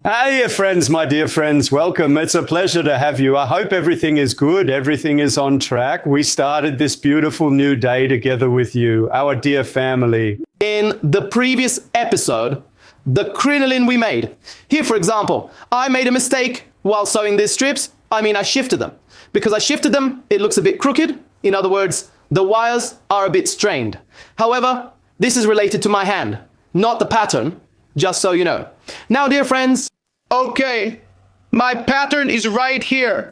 Hiya, friends, my dear friends. Welcome. It's a pleasure to have you. I hope everything is good. Everything is on track. We started this beautiful new day together with you, our dear family. In the previous episode, the crinoline we made. Here, for example, I made a mistake while sewing these strips. I shifted them. Because I shifted them, it looks a bit crooked. In other words, the wires are a bit strained. However, this is related to my hand, not the pattern, just so you know. Now, dear friends, okay, my pattern is right here.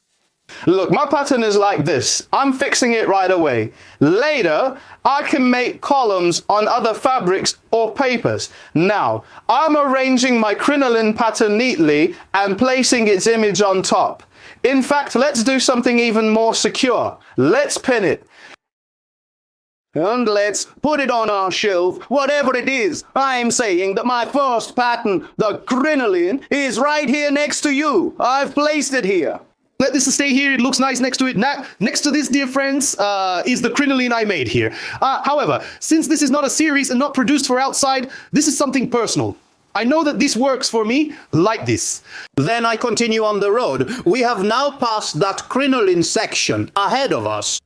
Look, my pattern is like this. I'm fixing it right away. Later, I can make columns on other fabrics or papers. Now, I'm arranging my crinoline pattern neatly and placing its image on top. In fact, let's do something even more secure. Let's pin it. And let's put it on our shelf, whatever it is. I'm saying that my first pattern, the crinoline, is right here next to you. I've placed it here. Let this stay here, it looks nice next to it. Now, next to this, dear friends, is the crinoline I made here. However, since this is not a series and not produced for outside, this is something personal. I know that this works for me like this. Then I continue on the road. We have now passed that crinoline section ahead of us.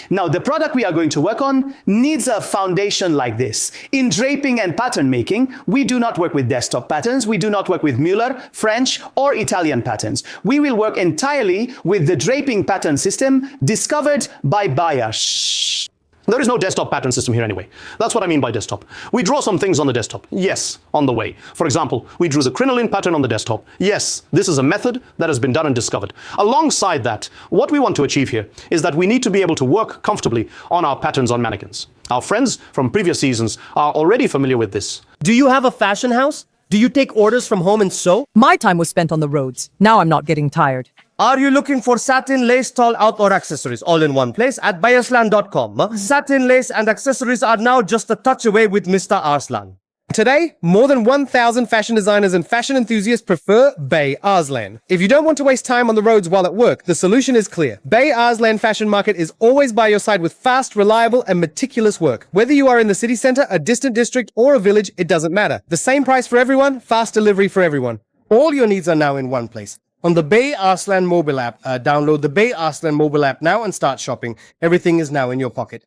Now, the product we are going to work on needs a foundation like this. In draping and pattern making, we do not work with desktop patterns. We do not work with Muller, French, or Italian patterns. We will work entirely with the draping pattern system discovered by ByArslan. There is no desktop pattern system here anyway. That's what I mean by desktop. We draw some things on the desktop. Yes, on the way. For example, we drew the crinoline pattern on the desktop. Yes, this is a method that has been done and discovered. Alongside that, what we want to achieve here is that we need to be able to work comfortably on our patterns on mannequins. Our friends from previous seasons are already familiar with this. Do you have a fashion house? Do you take orders from home and sew? My time was spent on the roads. Now I'm not getting tired. Are you looking for satin, lace, tall, outdoor accessories all in one place at ByArslan.com? Satin, lace, and accessories are now just a touch away with Mr. Arslan. Today, more than 1,000 fashion designers and fashion enthusiasts prefer ByArslan. If you don't want to waste time on the roads while at work, the solution is clear. ByArslan Fashion Market is always by your side with fast, reliable, and meticulous work. Whether you are in the city center, a distant district, or a village, it doesn't matter. The same price for everyone, fast delivery for everyone. All your needs are now in one place. On the ByArslan mobile app, download the ByArslan mobile app now and start shopping. Everything is now in your pocket.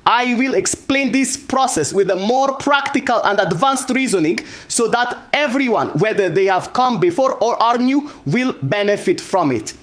I will explain this process with a more practical and advanced reasoning so that everyone, whether they have come before or are new, will benefit from it.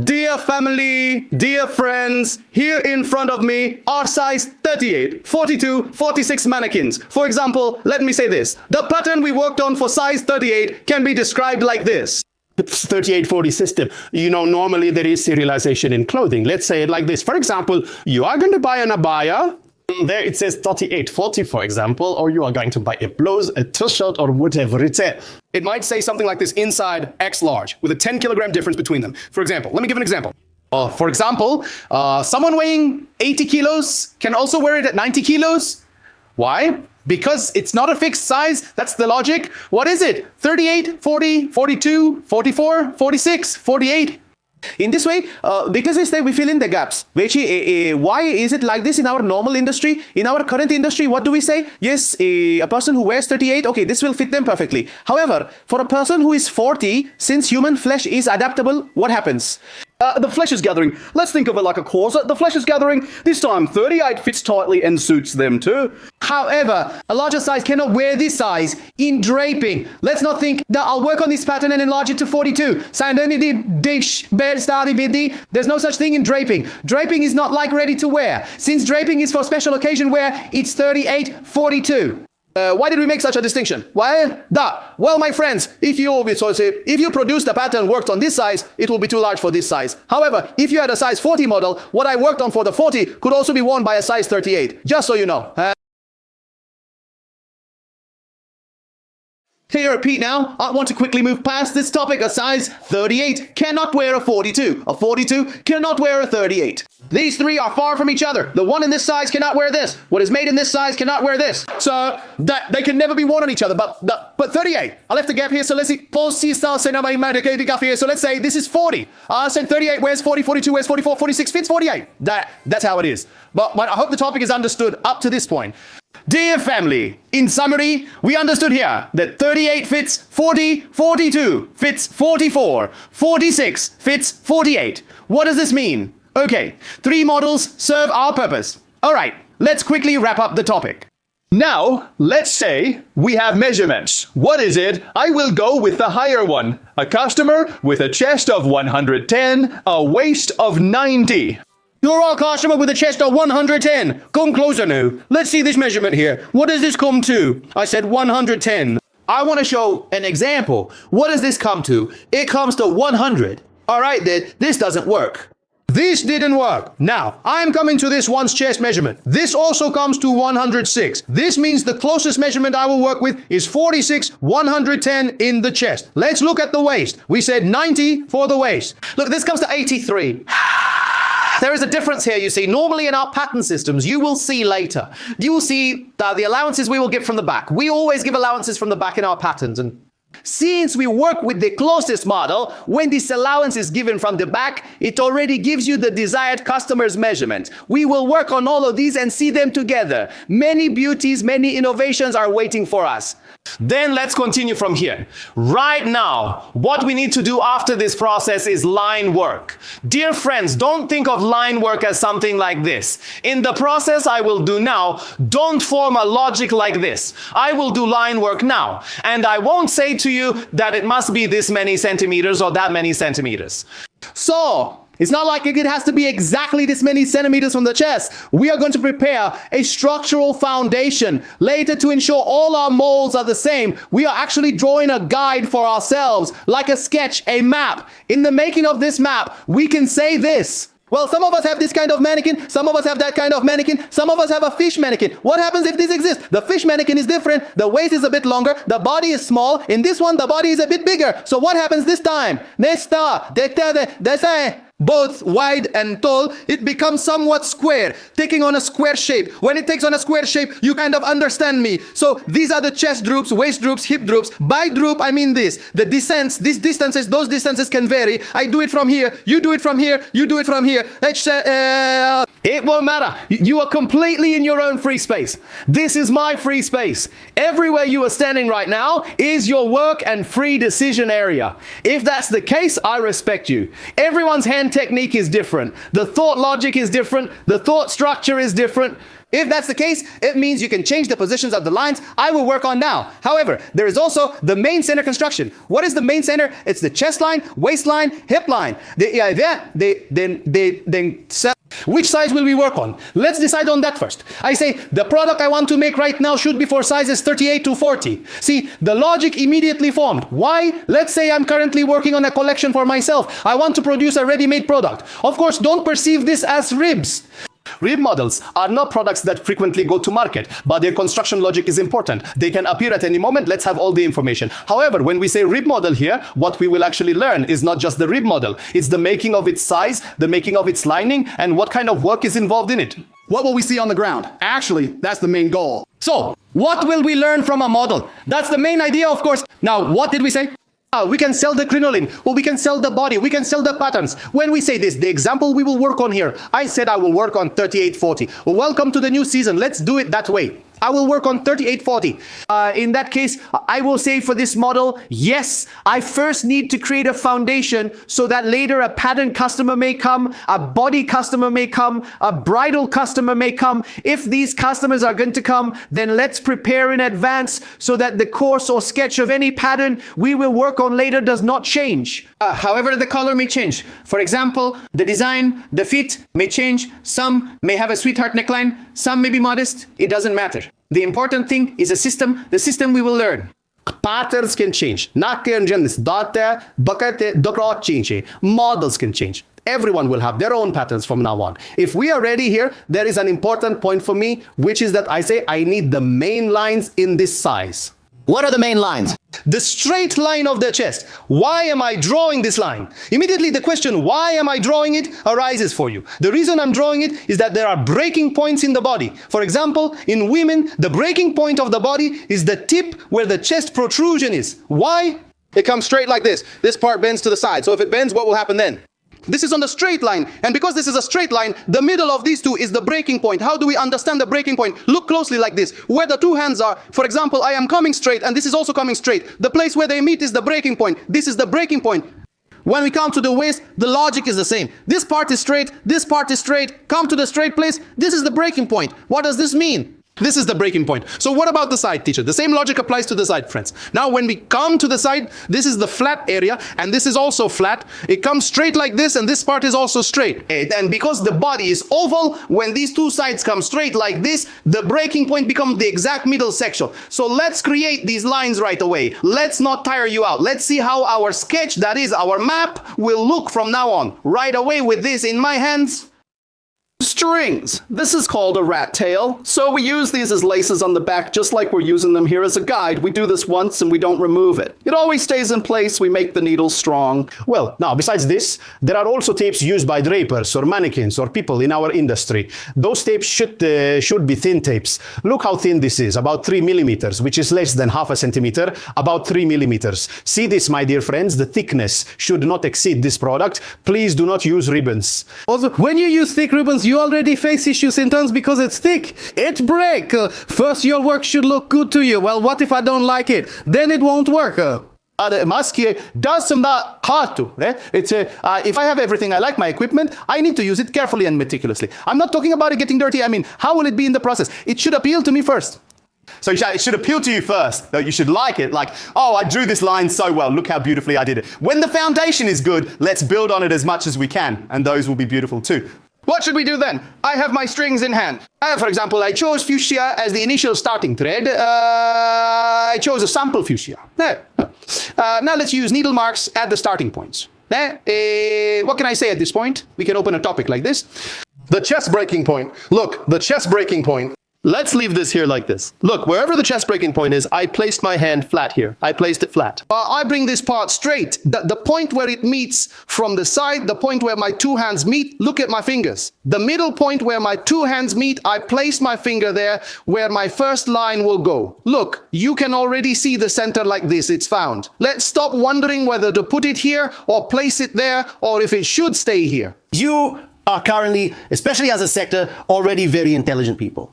Dear family, dear friends, here in front of me are size 38, 42, 46 mannequins. For example, let me say this. The pattern we worked on for size 38 can be described like this. 3840 system. Normally there is serialization in clothing. Let's say it like this. For example, you are going to buy an abaya. There it says 3840, for example, or you are going to buy a blouse, a t-shirt, or whatever it says. It might say something like this inside X large with a 10 kilogram difference between them. For example, let me give an example. For example, someone weighing 80 kilos can also wear it at 90 kilos. Why? Because it's not a fixed size. That's the logic. What is it? 38, 40, 42, 44, 46, 48. In this way, because we fill in the gaps. Why is it like this in our normal industry? In our current industry, what do we say? Yes, a person who wears 38, okay, this will fit them perfectly. However, for a person who is 40, since human flesh is adaptable, what happens? The flesh is gathering. Let's think of it like a corset. The flesh is gathering. This time, 38 fits tightly and suits them too. However, a larger size cannot wear this size in draping. Let's not think that I'll work on this pattern and enlarge it to 42. There's no such thing in draping. Draping is not like ready to wear. Since draping is for special occasion wear, it's 38, 42. Why did we make such a distinction? Well, my friends, if you produce the pattern worked on this size, it will be too large for this size. However, if you had a size 40 model, what I worked on for the 40 could also be worn by a size 38, just so you know. Here at Pete now, I want to quickly move past this topic. A size 38 cannot wear a 42. A 42 cannot wear a 38. These three are far from each other. The one in this size cannot wear this. What is made in this size cannot wear this. So that they can never be worn on each other. But 38. I left a gap here, so let's see. So let's say this is 40. I said 38 wears 40, 42 wears 44, 46 fits 48. That's how it is. But I hope the topic is understood up to this point. Dear family, in summary, we understood here that 38 fits 40, 42 fits 44, 46 fits 48. What does this mean? Okay, 3 models serve our purpose. All right, let's quickly wrap up the topic. Now, let's say we have measurements. What is it? I will go with the higher one. A customer with a chest of 110, a waist of 90. You're our customer with a chest of 110. Come closer now. Let's see this measurement here. What does this come to? I said 110. I want to show an example. What does this come to? It comes to 100. All right, then, this doesn't work. This didn't work. Now, I'm coming to this one's chest measurement. This also comes to 106. This means the closest measurement I will work with is 46, 110 in the chest. Let's look at the waist. We said 90 for the waist. Look, this comes to 83. There is a difference here, you see. Normally in our pattern systems, you will see later. You will see the allowances we will give from the back. We always give allowances from the back in our patterns. And since we work with the closest model, when this allowance is given from the back, it already gives you the desired customer's measurement. We will work on all of these and see them together. Many beauties, many innovations are waiting for us. Then let's continue from here. Right now, what we need to do after this process is line work. Dear friends, don't think of line work as something like this. In the process I will do now, don't form a logic like this. I will do line work now, and I won't say to you that it must be this many centimeters or that many centimeters. So, it's not like it has to be exactly this many centimeters from the chest. We are going to prepare a structural foundation. Later, to ensure all our molds are the same, we are actually drawing a guide for ourselves, like a sketch, a map. In the making of this map, we can say this. Well, some of us have this kind of mannequin, some of us have that kind of mannequin, some of us have a fish mannequin. What happens if this exists? The fish mannequin is different, the waist is a bit longer, the body is small. In this one, the body is a bit bigger. So what happens this time? Both wide and tall, it becomes somewhat square, taking on a square shape. When it takes on a square shape, you kind of understand me. So these are the chest droops, waist droops, hip droops. By droop, I mean this. The descents, these distances, those distances can vary. I do it from here, you do it from here, you do it from here. It won't matter. You are completely in your own free space. This is my free space. Everywhere you are standing right now is your work and free decision area. If that's the case, I respect you. Everyone's hand technique is different. The thought logic is different. The thought structure is different. If that's the case, it means you can change the positions of the lines I will work on now. However, there is also the main center construction. What is the main center? It's the chest line, waistline, hip line. Which size will we work on? Let's decide on that first. I say the product I want to make right now should be for sizes 38 to 40. See, the logic immediately formed. Why? Let's say I'm currently working on a collection for myself. I want to produce a ready-made product. Of course, don't perceive this as ribs. Rib models are not products that frequently go to market, but their construction logic is important. They can appear at any moment. Let's have all the information. However, when we say rib model here, what we will actually learn is not just the rib model. It's the making of its size, the making of its lining, and what kind of work is involved in it. What will we see on the ground? Actually, that's the main goal. So, what will we learn from a model? That's the main idea, of course. Now, what did we say? We can sell the crinoline, or we can sell the body, we can sell the patterns. When we say this, the example we will work on here, I said I will work on 3840. Welcome to the new season, let's do it that way. I will work on 3840. In that case, I will say for this model, yes, I first need to create a foundation so that later a pattern customer may come, a body customer may come, a bridal customer may come. If these customers are going to come, then let's prepare in advance so that the course or sketch of any pattern we will work on later does not change. However, the color may change. For example, the design, the fit may change. Some may have a sweetheart neckline, some may be modest. It doesn't matter. The important thing is a system, the system we will learn. Patterns can change. Models can change. Everyone will have their own patterns from now on. If we are ready here, there is an important point for me, which is that I say I need the main lines in this size. What are the main lines? The straight line of the chest. Why am I drawing this line? Immediately the question, why am I drawing it, arises for you. The reason I'm drawing it is that there are breaking points in the body. For example, in women, the breaking point of the body is the tip where the chest protrusion is. Why? It comes straight like this. This part bends to the side. So if it bends, what will happen then? This is on the straight line. And because this is a straight line, the middle of these two is the breaking point. How do we understand the breaking point? Look closely like this. Where the two hands are, for example, I am coming straight and this is also coming straight. The place where they meet is the breaking point. This is the breaking point. When we come to the waist, the logic is the same. This part is straight, this part is straight. Come to the straight place. This is the breaking point. What does this mean? This is the breaking point. So what about the side, teacher? The same logic applies to the side, friends. Now when we come to the side, this is the flat area and this is also flat. It comes straight like this and this part is also straight. And because the body is oval, when these two sides come straight like this, the breaking point becomes the exact middle section. So let's create these lines right away. Let's not tire you out. Let's see how our sketch, that is our map, will look from now on. Right away with this in my hands. Strings. This is called a rat tail. So we use these as laces on the back, just like we're using them here as a guide. We do this once and we don't remove it. It always stays in place. We make the needles strong. Well, now, besides this, there are also tapes used by drapers or mannequins or people in our industry. Those tapes should be thin tapes. Look how thin this is, about 3 millimeters, which is less than half a centimeter, about 3 millimeters. See this, my dear friends, the thickness should not exceed this product. Please do not use ribbons. Also, when you use thick ribbons, you already face issues in turns because it's thick. It breaks. First, your work should look good to you. Well, what if I don't like it? Then it won't work. Maske does some hard to. It's if I have everything, I like my equipment, I need to use it carefully and meticulously. I'm not talking about it getting dirty. I mean, how will it be in the process? It should appeal to me first. So it should appeal to you first. You should like it. Like, oh, I drew this line so well. Look how beautifully I did it. When the foundation is good, let's build on it as much as we can. And those will be beautiful too. What should we do then? I have my strings in hand. For example, I chose fuchsia as the initial starting thread. I chose a sample fuchsia. Now let's use needle marks at the starting points. What can I say at this point? We can open a topic like this. The chest breaking point. Look, the chest breaking point. Let's leave this here like this. Look, wherever the chest breaking point is, I placed my hand flat here. I placed it flat. I bring this part straight. The point where it meets from the side, the point where my two hands meet, look at my fingers. The middle point where my two hands meet, I place my finger there where my first line will go. Look, you can already see the center like this, it's found. Let's stop wondering whether to put it here or place it there or if it should stay here. You are currently, especially as a sector, already very intelligent people.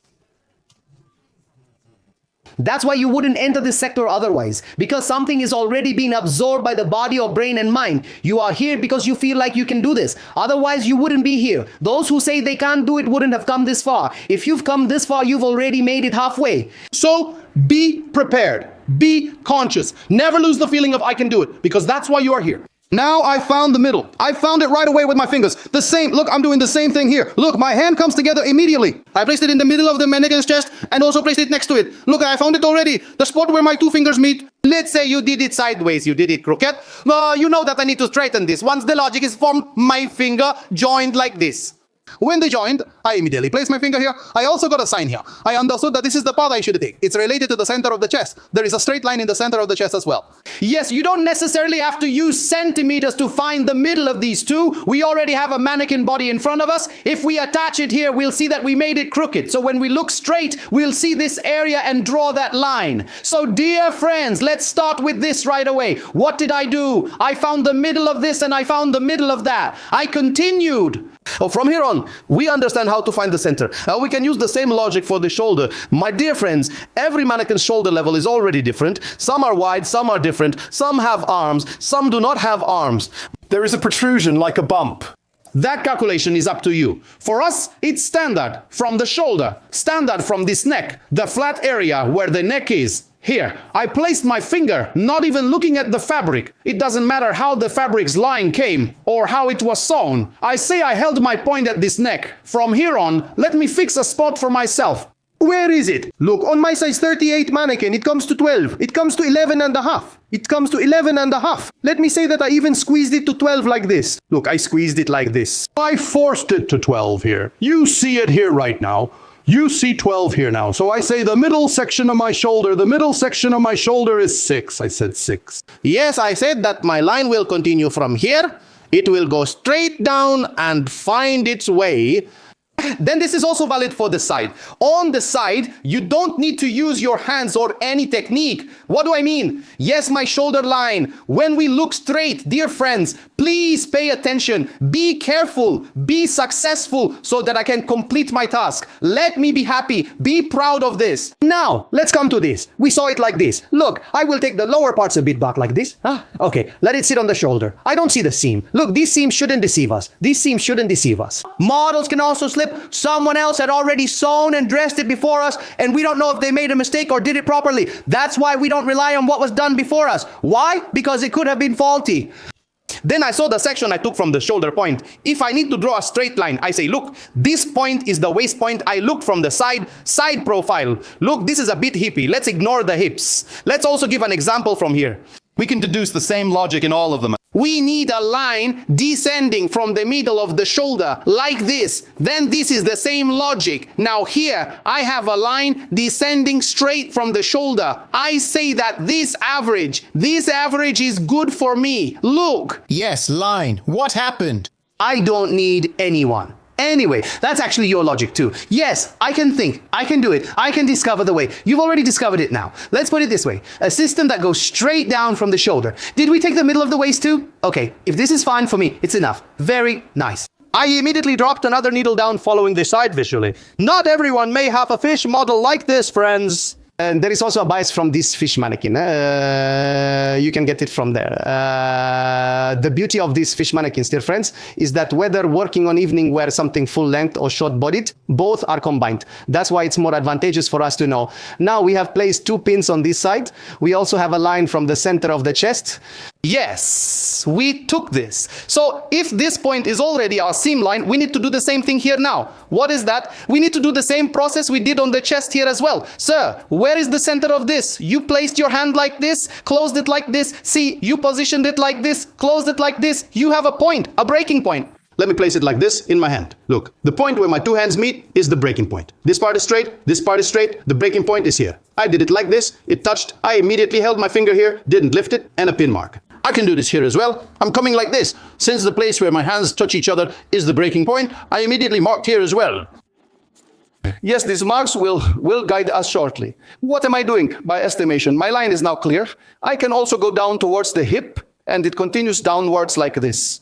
That's why you wouldn't enter this sector otherwise, because something is already being absorbed by the body or brain and mind. You are here because you feel like you can do this. Otherwise, you wouldn't be here. Those who say they can't do it wouldn't have come this far. If you've come this far, you've already made it halfway. So be prepared. Be conscious. Never lose the feeling of I can do it, because that's why you are here. Now I found the middle. I found it right away with my fingers. The same, look, I'm doing the same thing here. Look, my hand comes together immediately. I placed it in the middle of the mannequin's chest and also placed it next to it. Look, I found it already. The spot where my two fingers meet. Let's say you did it sideways, you did it crooked. You know that I need to straighten this. Once the logic is formed, my finger joined like this. When they joined, I immediately placed my finger here. I also got a sign here. I understood that this is the path I should take. It's related to the center of the chest. There is a straight line in the center of the chest as well. Yes, you don't necessarily have to use centimeters to find the middle of these two. We already have a mannequin body in front of us. If we attach it here, we'll see that we made it crooked. So when we look straight, we'll see this area and draw that line. So dear friends, let's start with this right away. What did I do? I found the middle of this and I found the middle of that. I continued. From here on, we understand how to find the center. We can use the same logic for the shoulder. My dear friends, every mannequin's shoulder level is already different. Some are wide, some are different. Some have arms, some do not have arms. There is a protrusion like a bump. That calculation is up to you. For us, it's standard from the shoulder, standard from this neck, the flat area where the neck is. Here, I placed my finger, not even looking at the fabric. It doesn't matter how the fabric's line came or how it was sewn. I say I held my point at this neck. From here on, let me fix a spot for myself. Where is it? Look, on my size 38 mannequin, it comes to 12. It comes to 11 and a half. It comes to 11 and a half. Let me say that I even squeezed it to 12 like this. Look, I squeezed it like this. I forced it to 12 here. You see it here right now. You see 12 here now. So I say the middle section of my shoulder, the middle section of my shoulder is 6. I said 6. Yes, I said that my line will continue from here. It will go straight down and find its way. Then this is also valid for the side. On the side, you don't need to use your hands or any technique. What do I mean? Yes, my shoulder line. When we look straight, dear friends, please pay attention. Be careful. Be successful so that I can complete my task. Let me be happy. Be proud of this. Now, let's come to this. We saw it like this. Look, I will take the lower parts a bit back like this. Okay, let it sit on the shoulder. I don't see the seam. Look, these seams shouldn't deceive us. These seams shouldn't deceive us. Models can also slip. Someone else had already sewn and dressed it before us, and we don't know if they made a mistake or did it properly. That's why we don't rely on what was done before us. Why? Because it could have been faulty. Then I saw the section I took from the shoulder point. If I need to draw a straight line, I say, look, this point is the waist point. I look from the side profile. Look, this is a bit hippie. Let's ignore the hips. Let's also give an example from here. We can deduce the same logic in all of them. We need a line descending from the middle of the shoulder like this. Then this is the same logic. Now here, I have a line descending straight from the shoulder. I say that this average is good for me. Look. Yes, line. What happened? I don't need anyone. Anyway, that's actually your logic too. Yes, I can think, I can do it, I can discover the way. You've already discovered it now. Let's put it this way. A system that goes straight down from the shoulder. Did we take the middle of the waist too? Okay, if this is fine for me, it's enough. Very nice. I immediately dropped another needle down following the side visually. Not everyone may have a fish model like this, friends. And there is also a bias from this fish mannequin. You can get it from there. The beauty of these fish mannequins, dear friends, is that whether working on evening wear something full length or short bodied, both are combined. That's why it's more advantageous for us to know. Now we have placed 2 pins on this side. We also have a line from the center of the chest. Yes, we took this. So if this point is already our seam line, we need to do the same thing here now. What is that? We need to do the same process we did on the chest here as well. Sir, where is the center of this? You placed your hand like this, closed it like this. See, you positioned it like this, closed it like this. You have a point, a breaking point. Let me place it like this in my hand. Look, the point where my 2 hands meet is the breaking point. This part is straight, this part is straight, the breaking point is here. I did it like this, it touched, I immediately held my finger here, didn't lift it, and a pin mark. I can do this here as well. I'm coming like this. Since the place where my hands touch each other is the breaking point, I immediately marked here as well. Yes, these marks will guide us shortly. What am I doing? By estimation, my line is now clear. I can also go down towards the hip, and it continues downwards like this.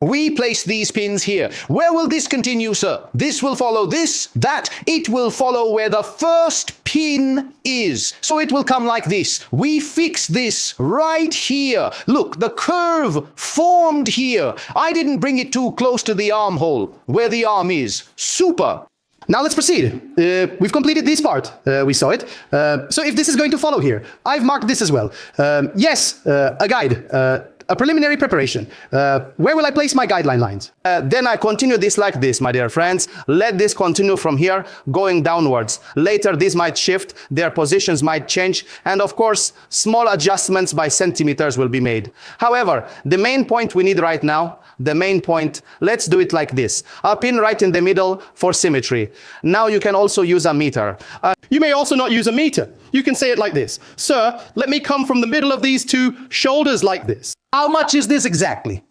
We place these pins here. Where will this continue, sir? This will follow this, that. It will follow where the first pin is. So it will come like this. We fix this right here. Look, the curve formed here. I didn't bring it too close to the armhole, where the arm is. Super. Now let's proceed. We've completed this part. We saw it. So if this is going to follow here, I've marked this as well. Yes, a guide. A preliminary preparation. Where will I place my guideline lines? Then I continue this like this, my dear friends. Let this continue from here, going downwards. Later, this might shift, their positions might change, and of course, small adjustments by centimeters will be made. However, the main point we need right now, let's do it like this. A pin right in the middle for symmetry. Now you can also use a meter. You may also not use a meter. You can say it like this. Sir, let me come from the middle of these 2 shoulders like this. How much is this exactly?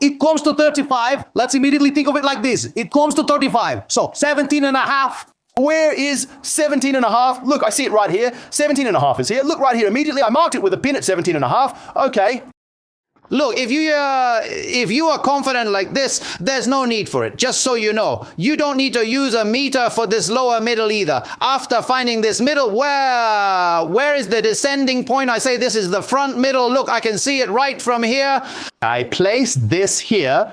It comes to 35. Let's immediately think of it like this. It comes to 35. So 17 and a half. Where is 17 and a half? Look, I see it right here. 17 and a half is here. Look right here immediately. I marked it with a pin at 17 and a half. Okay. Look, if you are confident like this, there's no need for it. Just so you know, you don't need to use a meter for this lower middle either. After finding this middle, where is the descending point? I say this is the front middle. Look, I can see it right from here. I placed this here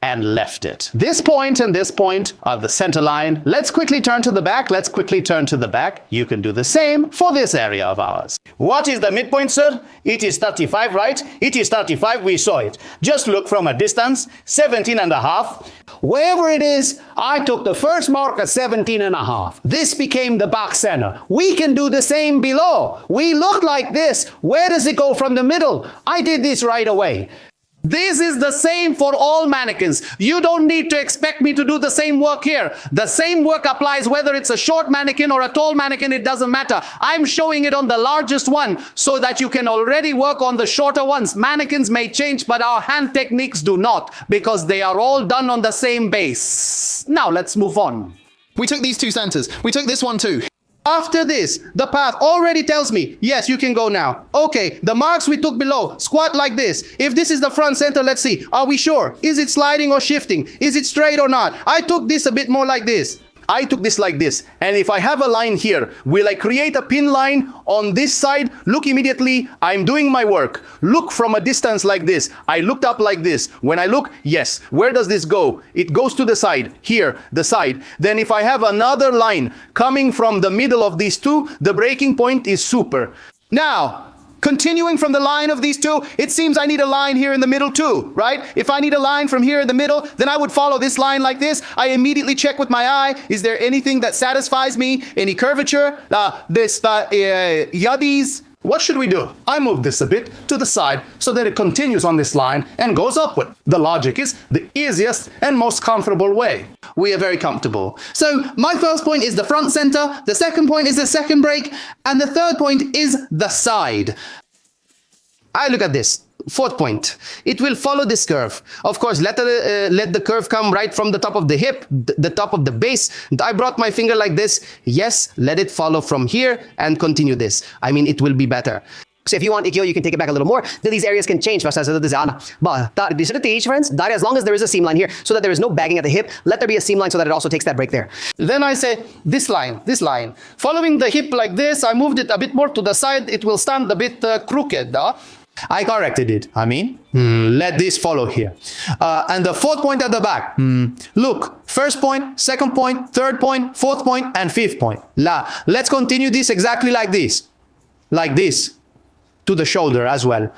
and left it. This point and this point are the center line. Let's quickly turn to the back. You can do the same for this area of ours. What is the midpoint, sir? It is 35, right? It is 35, we saw it. Just look from a distance, 17 and a half. Wherever it is, I took the first mark at 17 and a half. This became the back center. We can do the same below. We look like this. Where does it go from the middle? I did this right away. This is the same for all mannequins. You don't need to expect me to do the same work here. The same work applies whether it's a short mannequin or a tall mannequin, it doesn't matter. I'm showing it on the largest one so that you can already work on the shorter ones. Mannequins may change, but our hand techniques do not, because they are all done on the same base. Now let's move on. We took these two centers. We took this one too. After this, the path already tells me, yes, you can go now. Okay, the marks we took below, squat like this. If this is the front center, let's see. Are we sure? Is it sliding or shifting? Is it straight or not? I took this a bit more like this. I took this like this, and if I have a line here, will I create a pin line on this side? Look immediately, I'm doing my work. Look from a distance like this. I looked up like this. When I look, yes, where does this go? It goes to the side, here, the side. Then if I have another line coming from the middle of these two, the breaking point is super. Now, continuing from the line of these two, it seems I need a line here in the middle too, right? If I need a line from here in the middle, then I would follow this line like this. I immediately check with my eye, is there anything that satisfies me? Any curvature? Yadis? What should we do? I move this a bit to the side so that it continues on this line and goes upward. The logic is the easiest and most comfortable way. We are very comfortable. So my first point is the front center, the second point is the second break, and the third point is the side. I look at this. Fourth point, it will follow this curve. Of course, let the curve come right from the top of the hip, the top of the base. I brought my finger like this. Yes, let it follow from here and continue this. I mean, it will be better. So if you want Ikyo, you can take it back a little more. Then these areas can change. But as long as there is a seam line here, so that there is no bagging at the hip, let there be a seam line so that it also takes that break there. Then I say this line. Following the hip like this, I moved it a bit more to the side. It will stand a bit crooked. I corrected it. Let this follow here. And the fourth point at the back. Look, first point, second point, third point, fourth point, and fifth point. Let's continue this exactly like this. Like this. To the shoulder as well.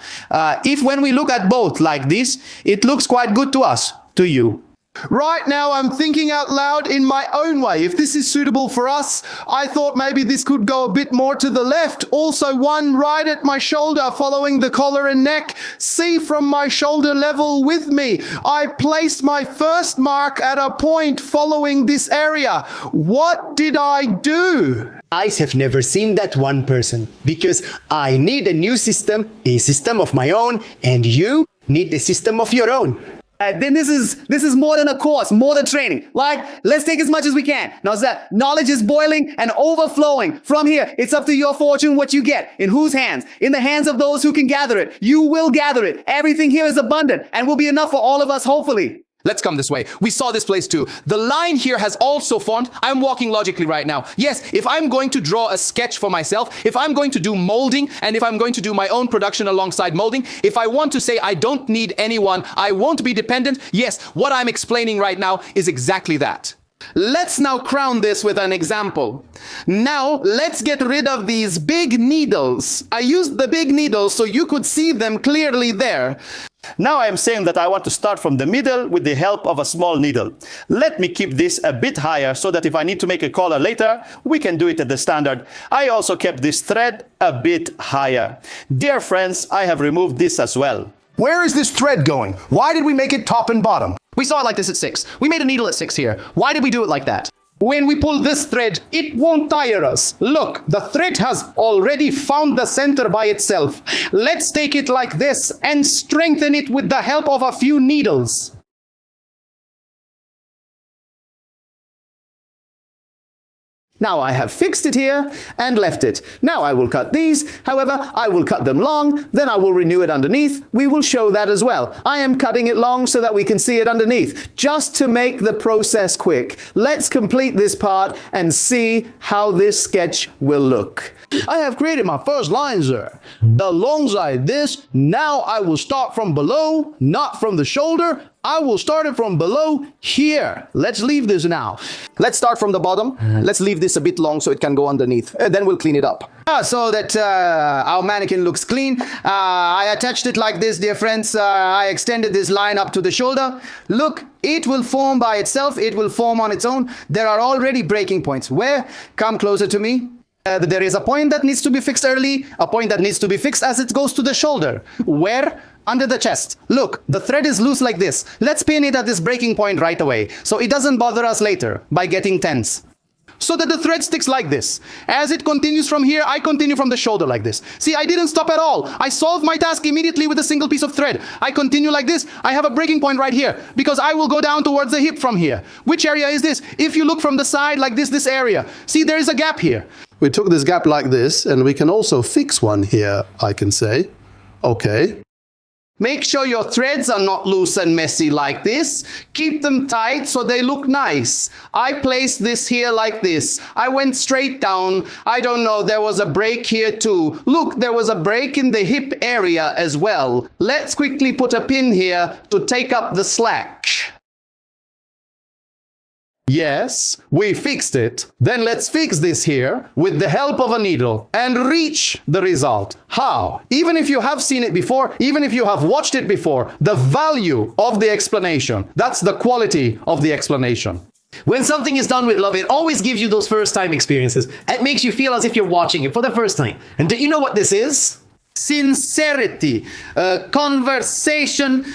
If when we look at both like this, it looks quite good to us, to you. Right now, I'm thinking out loud in my own way. If this is suitable for us, I thought maybe this could go a bit more to the left. Also, one right at my shoulder, following the collar and neck. See from my shoulder level with me. I placed my first mark at a point following this area. What did I do? I have never seen that one person, because I need a new system, a system of my own, and you need a system of your own. Then this is more than a course, more than training. Like, let's take as much as we can. Now that knowledge is boiling and overflowing. From here, it's up to your fortune what you get. In whose hands? In the hands of those who can gather it. You will gather it. Everything here is abundant and will be enough for all of us, hopefully. Let's come this way. We saw this place too. The line here has also formed. I'm walking logically right now. Yes, if I'm going to draw a sketch for myself, if I'm going to do molding, and if I'm going to do my own production alongside molding, if I want to say I don't need anyone, I won't be dependent, yes, what I'm explaining right now is exactly that. Let's now crown this with an example. Now, let's get rid of these big needles. I used the big needles so you could see them clearly there. Now I am saying that I want to start from the middle with the help of a small needle. Let me keep this a bit higher so that if I need to make a collar later, we can do it at the standard. I also kept this thread a bit higher. Dear friends, I have removed this as well. Where is this thread going? Why did we make it top and bottom? We saw it like this at 6. We made a needle at 6 here. Why did we do it like that? When we pull this thread, it won't tire us. Look, the thread has already found the center by itself. Let's take it like this and strengthen it with the help of a few needles. Now I have fixed it here and left it. Now I will cut these. However, I will cut them long, then I will renew it underneath. We will show that as well. I am cutting it long so that we can see it underneath, just to make the process quick. Let's complete this part and see how this sketch will look. I have created my first line, sir. The long side this. Now I will start from below, not from the shoulder. I will start it from below here. Let's leave this now. Let's start from the bottom. Let's leave this a bit long so it can go underneath. Then we'll clean it up. So that our mannequin looks clean. I attached it like this, dear friends. I extended this line up to the shoulder. Look, it will form by itself. It will form on its own. There are already breaking points. Where? Come closer to me. There is a point that needs to be fixed early, a point that needs to be fixed as it goes to the shoulder. Where? Under the chest. Look, the thread is loose like this. Let's pin it at this breaking point right away, so it doesn't bother us later by getting tense. So that the thread sticks like this. As it continues from here, I continue from the shoulder like this. See, I didn't stop at all. I solved my task immediately with a single piece of thread. I continue like this. I have a breaking point right here because I will go down towards the hip from here. Which area is this? If you look from the side like this area. See, there is a gap here. We took this gap like this, and we can also fix one here, I can say. Okay. Make sure your threads are not loose and messy like this. Keep them tight so they look nice. I placed this here like this. I went straight down. I don't know, there was a break here too. Look, there was a break in the hip area as well. Let's quickly put a pin here to take up the slack. Yes, we fixed it. Then let's fix this here with the help of a needle and reach the result. How? Even if you have seen it before, even if you have watched it before, the value of the explanation, that's the quality of the explanation. When something is done with love, it always gives you those first-time experiences. It makes you feel as if you're watching it for the first time. And do you know what this is? Sincerity, conversation,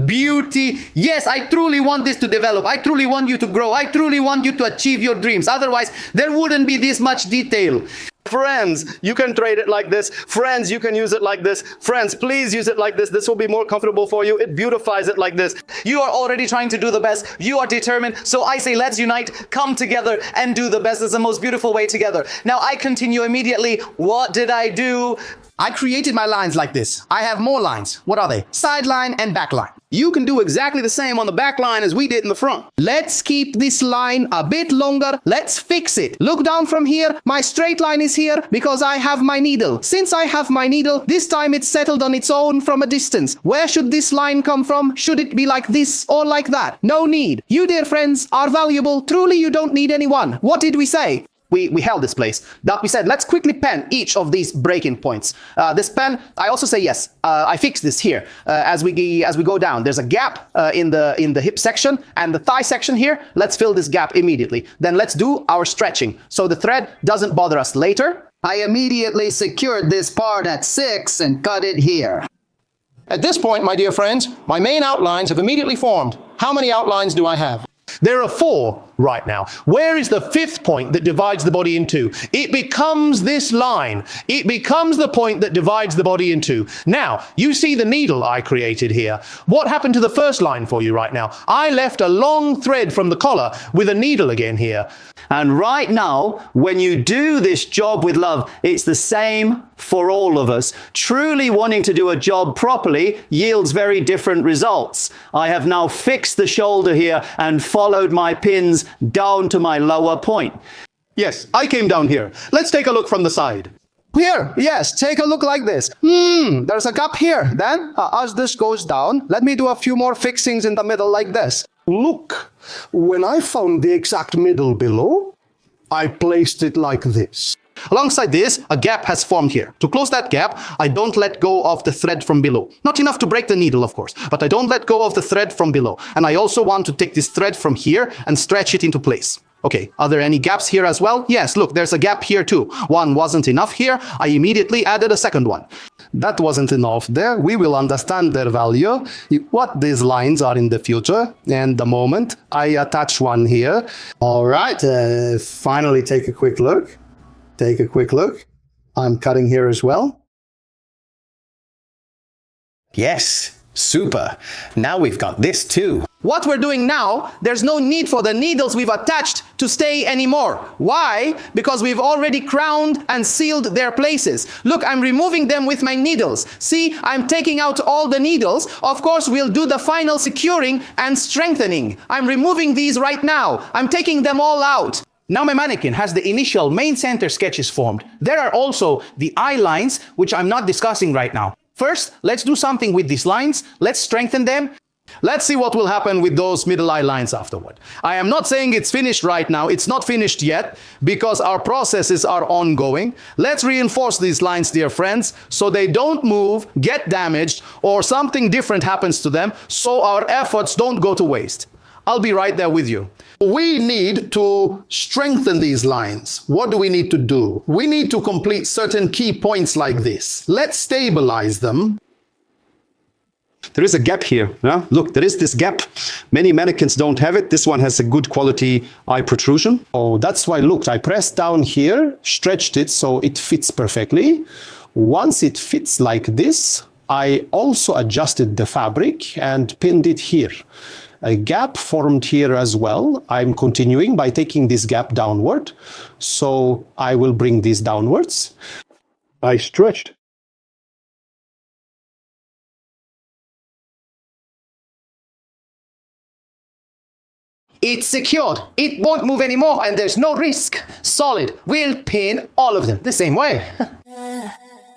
beauty. Yes, I truly want this to develop. I truly want you to grow. I truly want you to achieve your dreams. Otherwise, there wouldn't be this much detail. Friends, you can trade it like this. Friends, you can use it like this. Friends, please use it like this. This will be more comfortable for you. It beautifies it like this. You are already trying to do the best. You are determined. So I say, let's unite, come together, and do the best. It's the most beautiful way together. Now I continue immediately. What did I do? I created my lines like this. I have more lines. What are they? Side line and back line. You can do exactly the same on the back line as we did in the front. Let's keep this line a bit longer. Let's fix it. Look down from here. My straight line is here because I have my needle. Since I have my needle, this time it's settled on its own from a distance. Where should this line come from? Should it be like this or like that? No need. You, dear friends, are valuable. Truly, you don't need anyone. What did we say? We held this place. That we said, let's quickly pen each of these breaking points. This pen, I also say yes. I fixed this here as we go down. There's a gap in the hip section and the thigh section here. Let's fill this gap immediately. Then let's do our stretching so the thread doesn't bother us later. I immediately secured this part at 6 and cut it here. At this point, my dear friends, my main outlines have immediately formed. How many outlines do I have? There are 4 right now. Where is the 5th point that divides the body in two? It becomes this line. It becomes the point that divides the body in two. Now, you see the needle I created here. What happened to the first line for you right now? I left a long thread from the collar with a needle again here. And right now, when you do this job with love, it's the same for all of us. Truly wanting to do a job properly yields very different results. I have now fixed the shoulder here and followed my pins down to my lower point. Yes, I came down here. Let's take a look from the side. Here, yes, take a look like this. There's a gap here. Then, as this goes down, let me do a few more fixings in the middle like this. Look, when I found the exact middle below, I placed it like this. Alongside this, a gap has formed here. To close that gap, I don't let go of the thread from below. Not enough to break the needle, of course, but I don't let go of the thread from below. And I also want to take this thread from here and stretch it into place. Okay, are there any gaps here as well? Yes, look, there's a gap here too. One wasn't enough here. I immediately added a second one. That wasn't enough there. We will understand their value, what these lines are in the future. And the moment I attach one here. All right, finally take a quick look. Take a quick look. I'm cutting here as well. Yes, super. Now we've got this too. What we're doing now, there's no need for the needles we've attached to stay anymore. Why? Because we've already crowned and sealed their places. Look, I'm removing them with my needles. See, I'm taking out all the needles. Of course, we'll do the final securing and strengthening. I'm removing these right now. I'm taking them all out. Now my mannequin has the initial main center sketches formed. There are also the eye lines, which I'm not discussing right now. First, let's do something with these lines. Let's strengthen them. Let's see what will happen with those middle eye lines afterward. I am not saying it's finished right now. It's not finished yet because our processes are ongoing. Let's reinforce these lines, dear friends, so they don't move, get damaged, or something different happens to them, so our efforts don't go to waste. I'll be right there with you. We need to strengthen these lines. What do we need to do? We need to complete certain key points like this. Let's stabilize them. There is a gap here. Yeah? Look, there is this gap. Many mannequins don't have it. This one has a good quality eye protrusion. Oh, that's why, look, I pressed down here, stretched it so it fits perfectly. Once it fits like this, I also adjusted the fabric and pinned it here. A gap formed here as well. I'm continuing by taking this gap downward. So I will bring this downwards. I stretched. It's secured. It won't move anymore and there's no risk. Solid. We'll pin all of them the same way.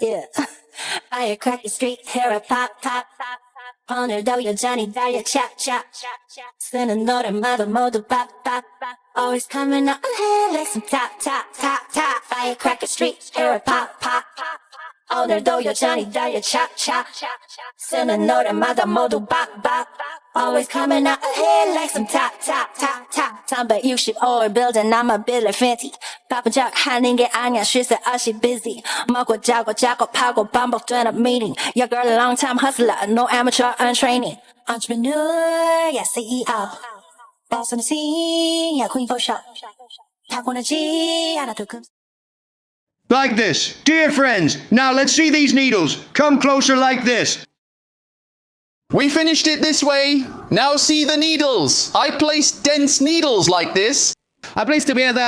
Yeah. I crack the street, hair a pop, pop, pop. 오늘도 여전히 달려, chop, chop. 쓰는 노래마다 모두 pop, pop, pop. Always coming up ahead like some top, top, top, top. Firecracker street, hair a pop, pop, pop. 오늘도 여전히 달려, chop, chop. 쓰는 노래마다 모두 pop, pop, pop. Always coming out ahead like some top, top, top, top. 365월 building, I'm a bit like fancy. 바쁜 척 하는 게 아니야, she said, she busy. 먹고 자고 작업하고 반복되는 meeting. Your girl a long time hustler, no amateur training. Entrepreneur, yeah, CEO. Boss on the scene, yeah, queen for show. 타고나지 않아 두 금. Like this. Dear friends, now let's see these needles. Come closer like this. We finished it this way. Now see the needles. I placed dense needles like this. I placed together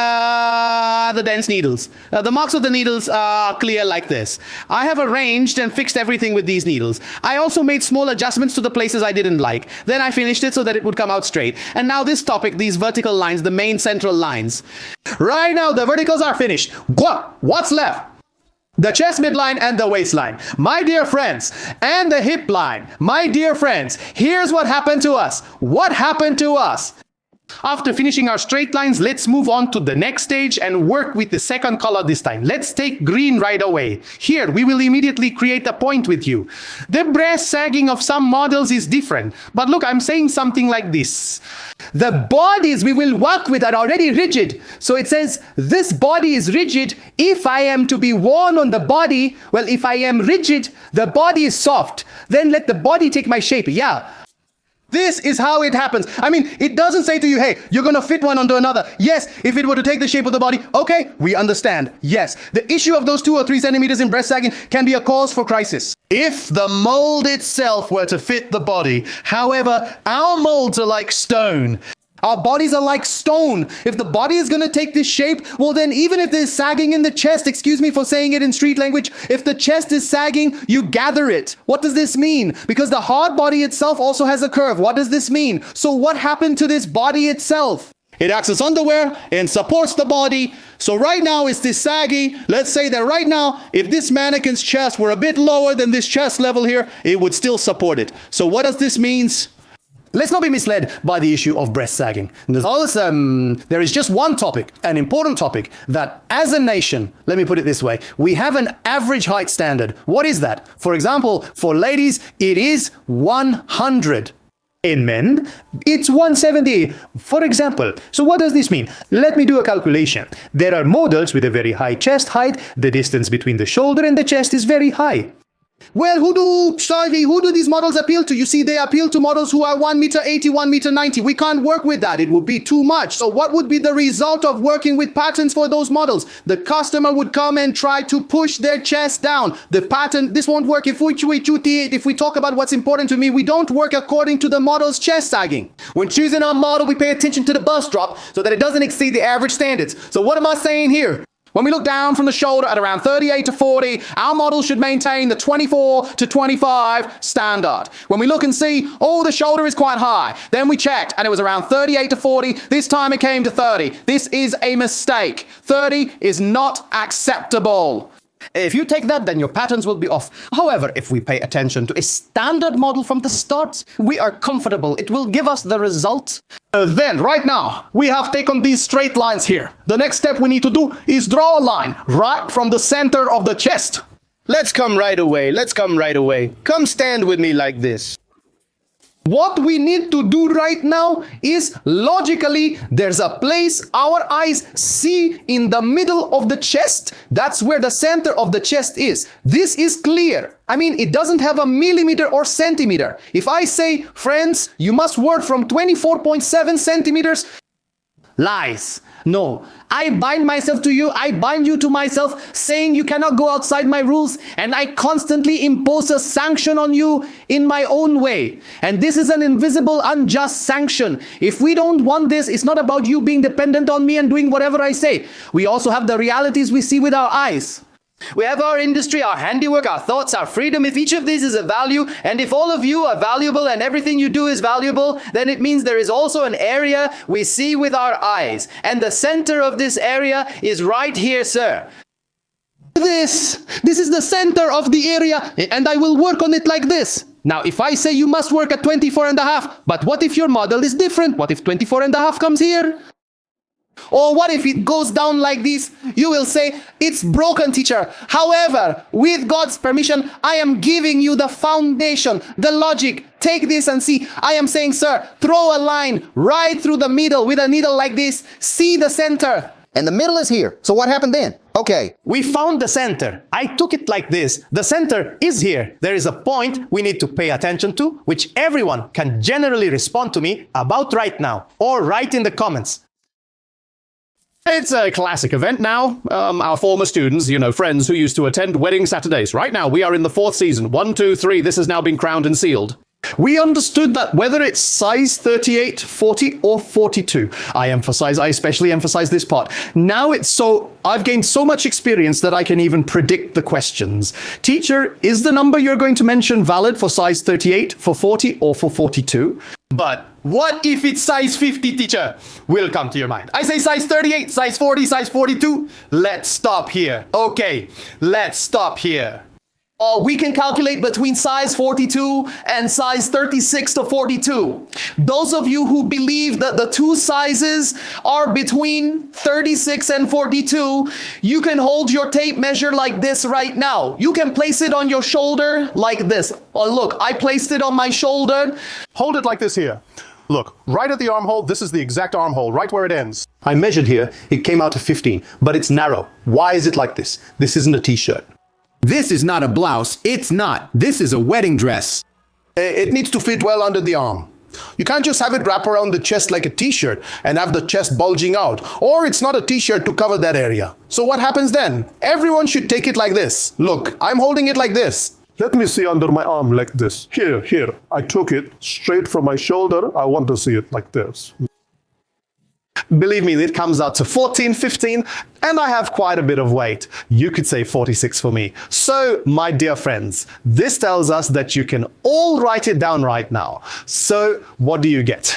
the dense needles. The marks of the needles are clear like this. I have arranged and fixed everything with these needles. I also made small adjustments to the places I didn't like. Then I finished it so that it would come out straight. And now this topic, these vertical lines, the main central lines. Right now, the verticals are finished. What's left? The chest midline and the waistline. My dear friends, and the hip line. My dear friends, here's what happened to us. What happened to us? After finishing our straight lines, let's move on to the next stage and work with the second color this time. Let's take green right away. Here, we will immediately create a point with you. The breast sagging of some models is different. But look, I'm saying something like this. The bodies we will work with are already rigid. So it says, this body is rigid. If I am to be worn on the body, well, if I am rigid, the body is soft. Then let the body take my shape. Yeah. This is how it happens. I mean, it doesn't say to you, hey, you're going to fit one onto another. Yes, if it were to take the shape of the body, okay, we understand. Yes, the issue of those 2 or 3 centimeters in breast sagging can be a cause for crisis. If the mold itself were to fit the body, however, our molds are like stone. Our bodies are like stone. If the body is going to take this shape, well then even if there's sagging in the chest, excuse me for saying it in street language, if the chest is sagging, you gather it. What does this mean? Because the hard body itself also has a curve. What does this mean? So what happened to this body itself? It acts as underwear and supports the body. So right now it's this saggy. Let's say that right now, if this mannequin's chest were a bit lower than this chest level here, it would still support it. So what does this mean? Let's not be misled by the issue of breast sagging. There is just one topic, an important topic, that as a nation, let me put it this way, we have an average height standard. What is that? For example, for ladies, it is 100. In men, it's 170, for example. So what does this mean? Let me do a calculation. There are models with a very high chest height. The distance between the shoulder and the chest is very high. Well, who do these models appeal to? You see, they appeal to models who are 1 meter 80, 1 meter 90. We can't work with that. It would be too much. So what would be the result of working with patterns for those models? The customer would come and try to push their chest down. The pattern, this won't work. If we talk about what's important to me, we don't work according to the model's chest sagging. When choosing our model, we pay attention to the bust drop so that it doesn't exceed the average standards. So what am I saying here? When we look down from the shoulder at around 38 to 40, our model should maintain the 24 to 25 standard. When we look and see, oh, the shoulder is quite high, then we checked and it was around 38 to 40. This time it came to 30. This is a mistake. 30 is not acceptable. If you take that, then your patterns will be off. However, if we pay attention to a standard model from the start, we are comfortable. It will give us the result. Then, right now, we have taken these straight lines here. The next step we need to do is draw a line right from the center of the chest. Let's come right away. Come stand with me like this. What we need to do right now is logically, there's a place our eyes see in the middle of the chest. That's where the center of the chest is. This is clear. I mean, it doesn't have a millimeter or centimeter. If I say, friends, you must work from 24.7 centimeters, Lies. No, I bind myself to you, I bind you to myself, saying you cannot go outside my rules, and I constantly impose a sanction on you in my own way. And this is an invisible, unjust sanction. If we don't want this, it's not about you being dependent on me and doing whatever I say. We also have the realities we see with our eyes. We have our industry, our handiwork, our thoughts, our freedom. If each of these is a value, and if all of you are valuable and everything you do is valuable, then it means there is also an area we see with our eyes. And the center of this area is right here, sir. this is the center of the area, and I will work on it like this. Now, if I say you must work at 24.5, but what if your model is different? What if 24.5 comes here? Or what if it goes down like this? You will say, it's broken, teacher. However, with God's permission, I am giving you the foundation, the logic. Take this and see. I am saying, sir, throw a line right through the middle with a needle like this. See the center. And the middle is here. So what happened then? Okay. We found the center. I took it like this. The center is here. There is a point we need to pay attention to, which everyone can generally respond to me about right now, or write in the comments. It's a classic event now. Our former students, friends who used to attend wedding Saturdays. Right now, we are in the 4th season. 1, 2, 3. This has now been crowned and sealed. We understood that whether it's size 38, 40, or 42, I especially emphasize this part. Now I've gained so much experience that I can even predict the questions. Teacher, is the number you're going to mention valid for size 38, for 40, or for 42? But what if it's size 50, teacher? Will come to your mind. I say size 38, size 40, size 42. Let's stop here. Okay, let's stop here. We can calculate between size 42 and size 36 to 42. Those of you who believe that the two sizes are between 36 and 42, you can hold your tape measure like this right now. You can place it on your shoulder like this. Oh, look, I placed it on my shoulder. Hold it like this here. Look, right at the armhole, this is the exact armhole, right where it ends. I measured here, it came out to 15, but it's narrow. Why is it like this? This isn't a t-shirt. This is not a blouse. It's not. This is a wedding dress. It needs to fit well under the arm. You can't just have it wrap around the chest like a t-shirt and have the chest bulging out. Or it's not a t-shirt to cover that area. So what happens then? Everyone should take it like this. Look, I'm holding it like this. Let me see under my arm like this. Here. I took it straight from my shoulder. I want to see it like this. Believe me, it comes out to 14, 15, and I have quite a bit of weight. You could say 46 for me. So, my dear friends, this tells us that you can all write it down right now. So, what do you get?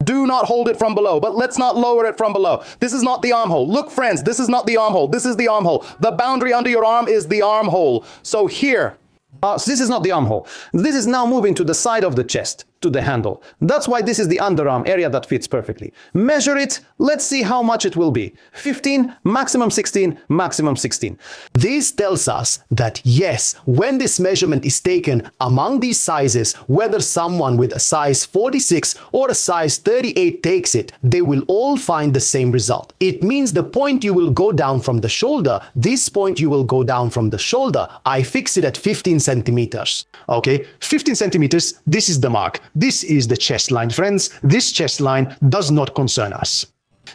Do not hold it from below, but let's not lower it from below. This is not the armhole. Look, friends, this is not the armhole. This is the armhole. The boundary under your arm is the armhole. So here, so this is not the armhole. This is now moving to the side of the chest, to the handle. That's why this is the underarm area that fits perfectly. Measure it. Let's see how much it will be. 15, maximum 16, maximum 16. This tells us that yes, when this measurement is taken among these sizes, whether someone with a size 46 or a size 38 takes it, they will all find the same result. It means the point you will go down from the shoulder, this point you will go down from the shoulder, I fix it at 15 centimeters. Okay, 15 centimeters, this is the mark. This is the chest line, friends. This chest line does not concern us.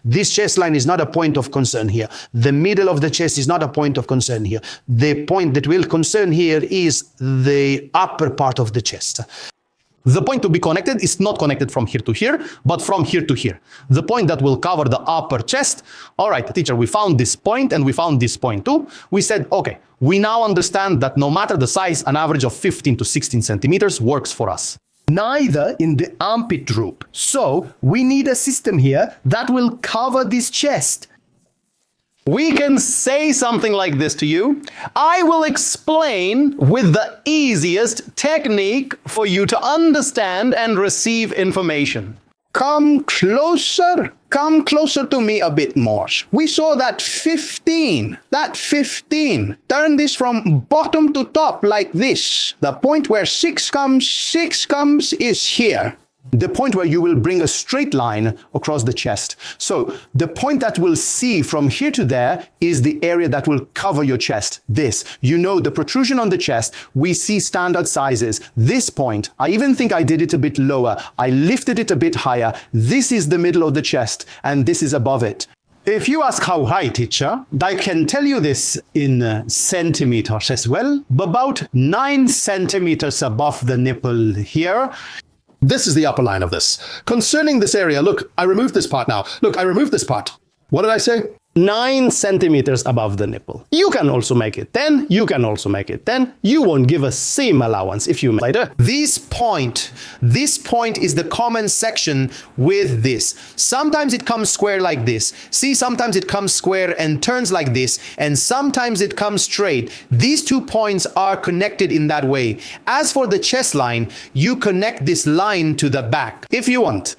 This chest line is not a point of concern here. The middle of the chest is not a point of concern here. The point that will concern here is the upper part of the chest. The point to be connected is not connected from here to here, but from here to here. The point that will cover the upper chest. All right, teacher, we found this point and we found this point too. We said, okay, we now understand that no matter the size, an average of 15 to 16 centimeters works for us. neither in the armpit droop. So we need a system here that will cover this chest. We can say something like this to you. I will explain with the easiest technique for you to understand and receive information. Come closer, come closer to me a bit more. We saw that 15. Turn this from bottom to top like this. The point where 6 comes is here. The point where you will bring a straight line across the chest. So the point that we'll see from here to there is the area that will cover your chest. This, you know, the protrusion on the chest, we see standard sizes. This point, I even think I did it a bit lower. I lifted it a bit higher. This is the middle of the chest, and this is above it. If you ask how high, teacher, I can tell you this in centimeters as well. About 9 centimeters above the nipple here. This is the upper line of this. Concerning this area, look, I removed this part now. Look, I removed this part. What did I say? 9 centimeters above the nipple. You can also make it 10. You can also make it 10. You won't give a seam allowance if you make later. This point is the common section with this. Sometimes it comes square like this. See, sometimes it comes square and turns like this, and sometimes it comes straight. These 2 points are connected in that way. As for the chest line, you connect this line to the back. If you want,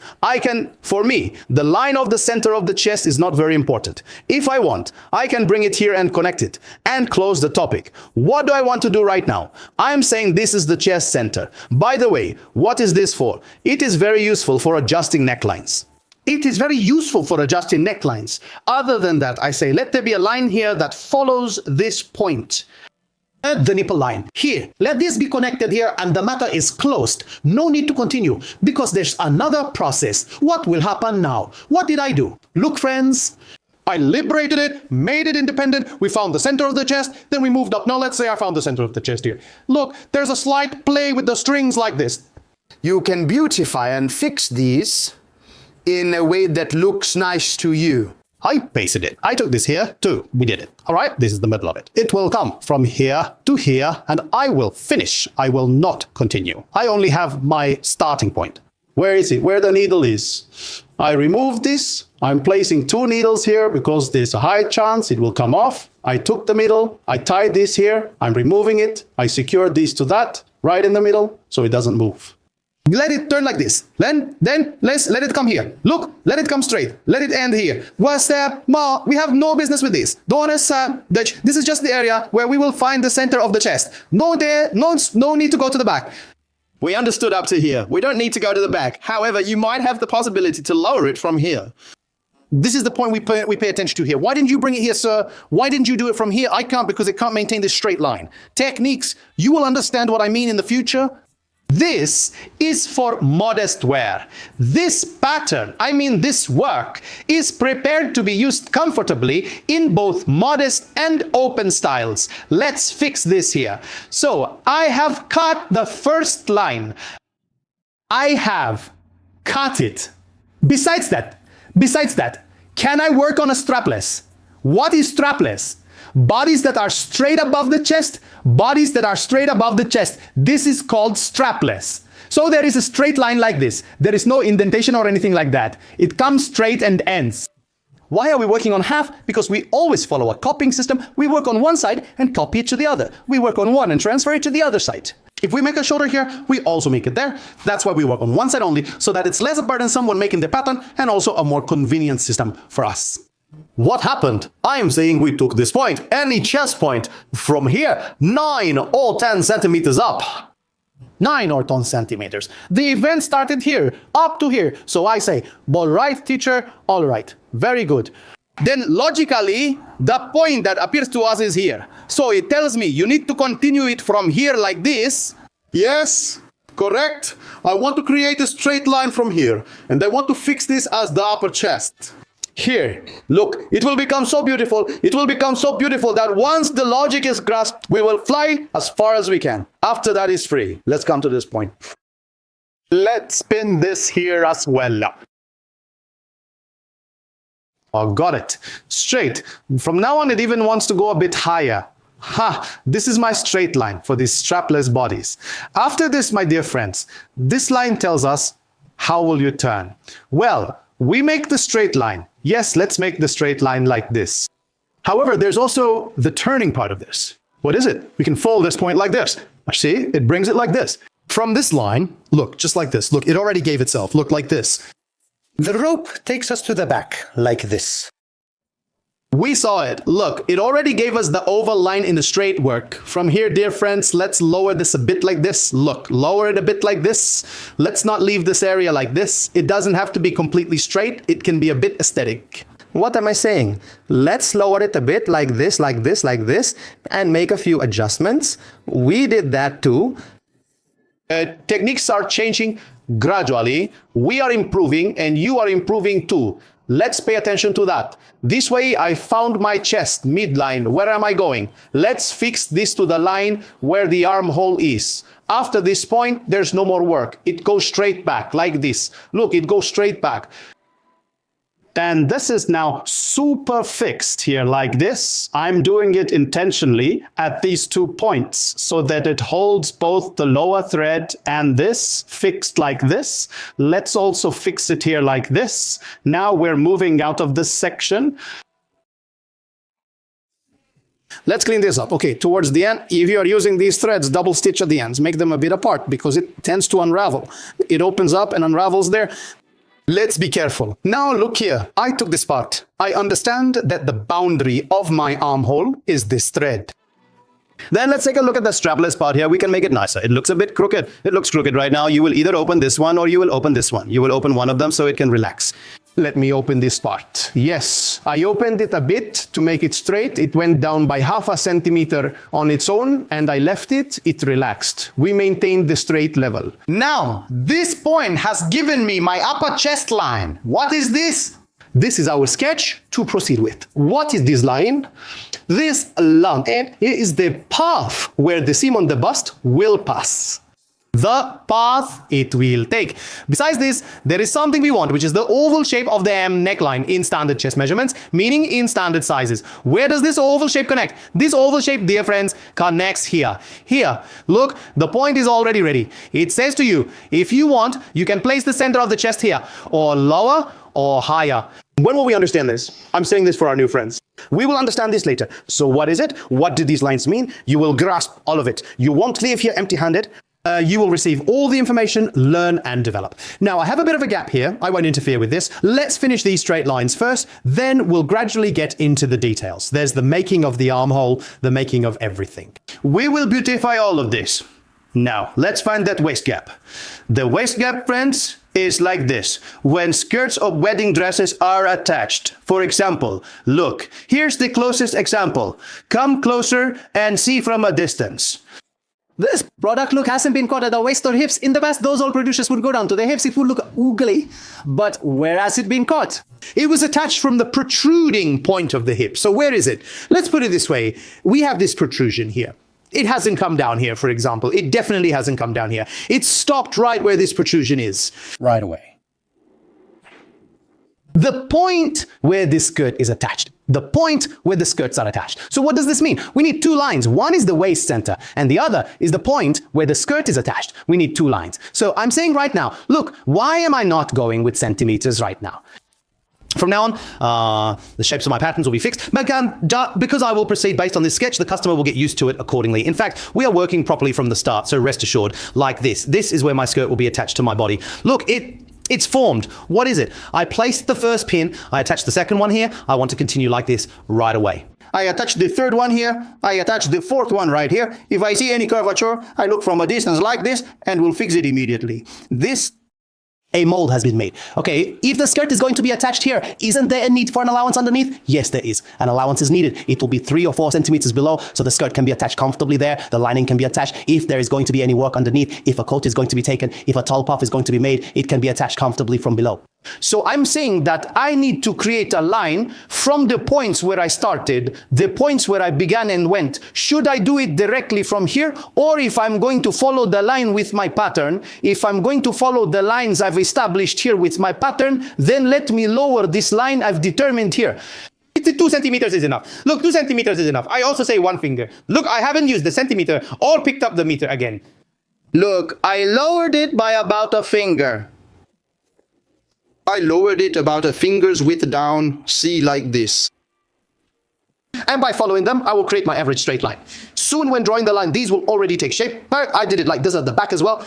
for me, the line of the center of the chest is not very important. If I want, I can bring it here and connect it and close the topic. What do I want to do right now? I'm saying this is the chest center. By the way, what is this for? It is very useful for adjusting necklines. It is very useful for adjusting necklines. Other than that, I say, let there be a line here that follows this point. The nipple line. Here, let this be connected here and the matter is closed. No need to continue because there's another process. What will happen now? What did I do? Look, friends. I liberated it, made it independent, we found the center of the chest, then we moved up. Now let's say I found the center of the chest here. Look, there's a slight play with the strings like this. You can beautify and fix these in a way that looks nice to you. I pasted it. I took this here too. We did it. All right, this is the middle of it. It will come from here to here and I will finish. I will not continue. I only have my starting point. Where is it? Where the needle is? I removed this. I'm placing 2 needles here because there's a high chance it will come off. I took the middle. I tied this here. I'm removing it. I secured these to that right in the middle so it doesn't move. Let it turn like this. Then let's let it come here. Look, let it come straight. Let it end here. We have no business with this. This is just the area where we will find the center of the chest. No need to go to the back. We understood up to here. We don't need to go to the back. However, you might have the possibility to lower it from here. This is the point we pay attention to here. Why didn't you bring it here, sir? Why didn't you do it from here? I can't because it can't maintain this straight line. Techniques, you will understand what I mean in the future. This is for modest wear. This pattern, I mean this work, is prepared to be used comfortably in both modest and open styles. Let's fix this here. So I have cut the first line. I have cut it. Besides that, can I work on a strapless? What is strapless? Bodies that are straight above the chest, bodies that are straight above the chest. This is called strapless. So there is a straight line like this. There is no indentation or anything like that. It comes straight and ends. Why are we working on half? Because we always follow a copying system. We work on one side and copy it to the other. We work on one and transfer it to the other side. If we make a shoulder here, we also make it there. That's why we work on one side only, so that it's less burdensome when making the pattern and also a more convenient system for us. What happened? I'm saying we took this point, any chest point, from here, 9 or 10 centimeters up. 9 or 10 centimeters. The event started here, up to here. So I say, all right, teacher, all right. Very good. Then logically, the point that appears to us is here. So it tells me you need to continue it from here like this. Yes, correct. I want to create a straight line from here, and I want to fix this as the upper chest. Here, look, it will become so beautiful. It will become so beautiful that once the logic is grasped, we will fly as far as we can. After that is free. Let's come to this point. Let's pin this here as well. Oh, got it. Straight. From now on, it even wants to go a bit higher. This is my straight line for these strapless bodies. After this, my dear friends, this line tells us, how will you turn? Well, we make the straight line. Yes, let's make the straight line like this. However, there's also the turning part of this. What is it? We can fold this point like this. See, it brings it like this. From this line, look, just like this. Look, it already gave itself. Look like this. The rope takes us to the back, like this. We saw it. Look, it already gave us the oval line in the straight work. From here, dear friends, let's lower this a bit like this. Look, lower it a bit like this. Let's not leave this area like this. It doesn't have to be completely straight. It can be a bit aesthetic. What am I saying? Let's lower it a bit like this, like this, like this, and make a few adjustments. We did that too. Techniques are changing gradually. We are improving and you are improving too. Let's pay attention to that. This way I found my chest midline. Where am I going? Let's fix this to the line where the armhole is. After this point, there's no more work. It goes straight back like this. Look, it goes straight back. And this is now super fixed here like this. I'm doing it intentionally at these 2 points so that it holds both the lower thread and this fixed like this. Let's also fix it here like this. Now we're moving out of this section. Let's clean this up. Okay, towards the end, if you are using these threads, double stitch at the ends. Make them a bit apart because it tends to unravel. It opens up and unravels there. Let's be careful. Now look here. I took this part. I understand that the boundary of my armhole is this thread. Then let's take a look at the strapless part here. We can make it nicer. It looks a bit crooked. It looks crooked right now. You will either open this one or you will open this one. You will open one of them so it can relax. Let me open this part. Yes, I opened it a bit to make it straight. It went down by 0.5 centimeter on its own and I left it. It relaxed. We maintained the straight level. Now, this point has given me my upper chest line. What is this? This is our sketch to proceed with. What is this line? This line is the path where the seam on the bust will pass. The path it will take. Besides this, there is something we want, which is the oval shape of the M neckline in standard chest measurements, meaning in standard sizes. Where does this oval shape connect? This oval shape, dear friends, connects here. Here, look, the point is already ready. It says to you, if you want, you can place the center of the chest here, or lower, or higher. When will we understand this? I'm saying this for our new friends. We will understand this later. So what is it? What do these lines mean? You will grasp all of it. You won't leave here empty-handed. You will receive all the information, learn and develop. Now, I have a bit of a gap here. I won't interfere with this. Let's finish these straight lines first, then we'll gradually get into the details. There's the making of the armhole, the making of everything. We will beautify all of this. Now, let's find that waist gap. The waist gap, friends, is like this. When skirts of wedding dresses are attached. For example, look, here's the closest example. Come closer and see from a distance. This product look hasn't been caught at the waist or hips. In the past, those old producers would go down to the hips. It would look oogly. But where has it been caught? It was attached from the protruding point of the hip. So where is it? Let's put it this way. We have this protrusion here. It hasn't come down here, for example. It definitely hasn't come down here. It stopped right where this protrusion is. Right away. The point where this skirt is attached. The point where the skirts are attached. So what does this mean? We need 2 lines. One is the waist center, and the other is the point where the skirt is attached. We need 2 lines. So I'm saying right now, look, why am I not going with centimeters right now? From now on, the shapes of my patterns will be fixed, but because I will proceed based on this sketch, the customer will get used to it accordingly. In fact, we are working properly from the start, so rest assured, like this. This is where my skirt will be attached to my body. Look, it's formed. What is it? I placed the first pin, I attached the second one here, I want to continue like this right away. I attach the third one here, I attach the fourth one right here. If I see any curvature, I look from a distance like this and will fix it immediately. A mold has been made. Okay, if the skirt is going to be attached here, isn't there a need for an allowance underneath? Yes, there is. An allowance is needed. It will be 3 or 4 centimeters below, so the skirt can be attached comfortably there. The lining can be attached. If there is going to be any work underneath, if a coat is going to be taken, if a tall puff is going to be made, it can be attached comfortably from below. So I'm saying that I need to create a line from the points where I started, the points where I began and went. Should I do it directly from here? Or if I'm going to follow the line with my pattern, if I'm going to follow the lines I've established here with my pattern, then let me lower this line I've determined here. 2 centimeters is enough. Look, 2 centimeters is enough. I also say 1 finger. Look, I haven't used the centimeter or picked up the meter again. Look, I lowered it by about a finger. I lowered it about a finger's width down, see, like this. And by following them, I will create my average straight line. Soon when drawing the line, these will already take shape. I did it like this at the back as well.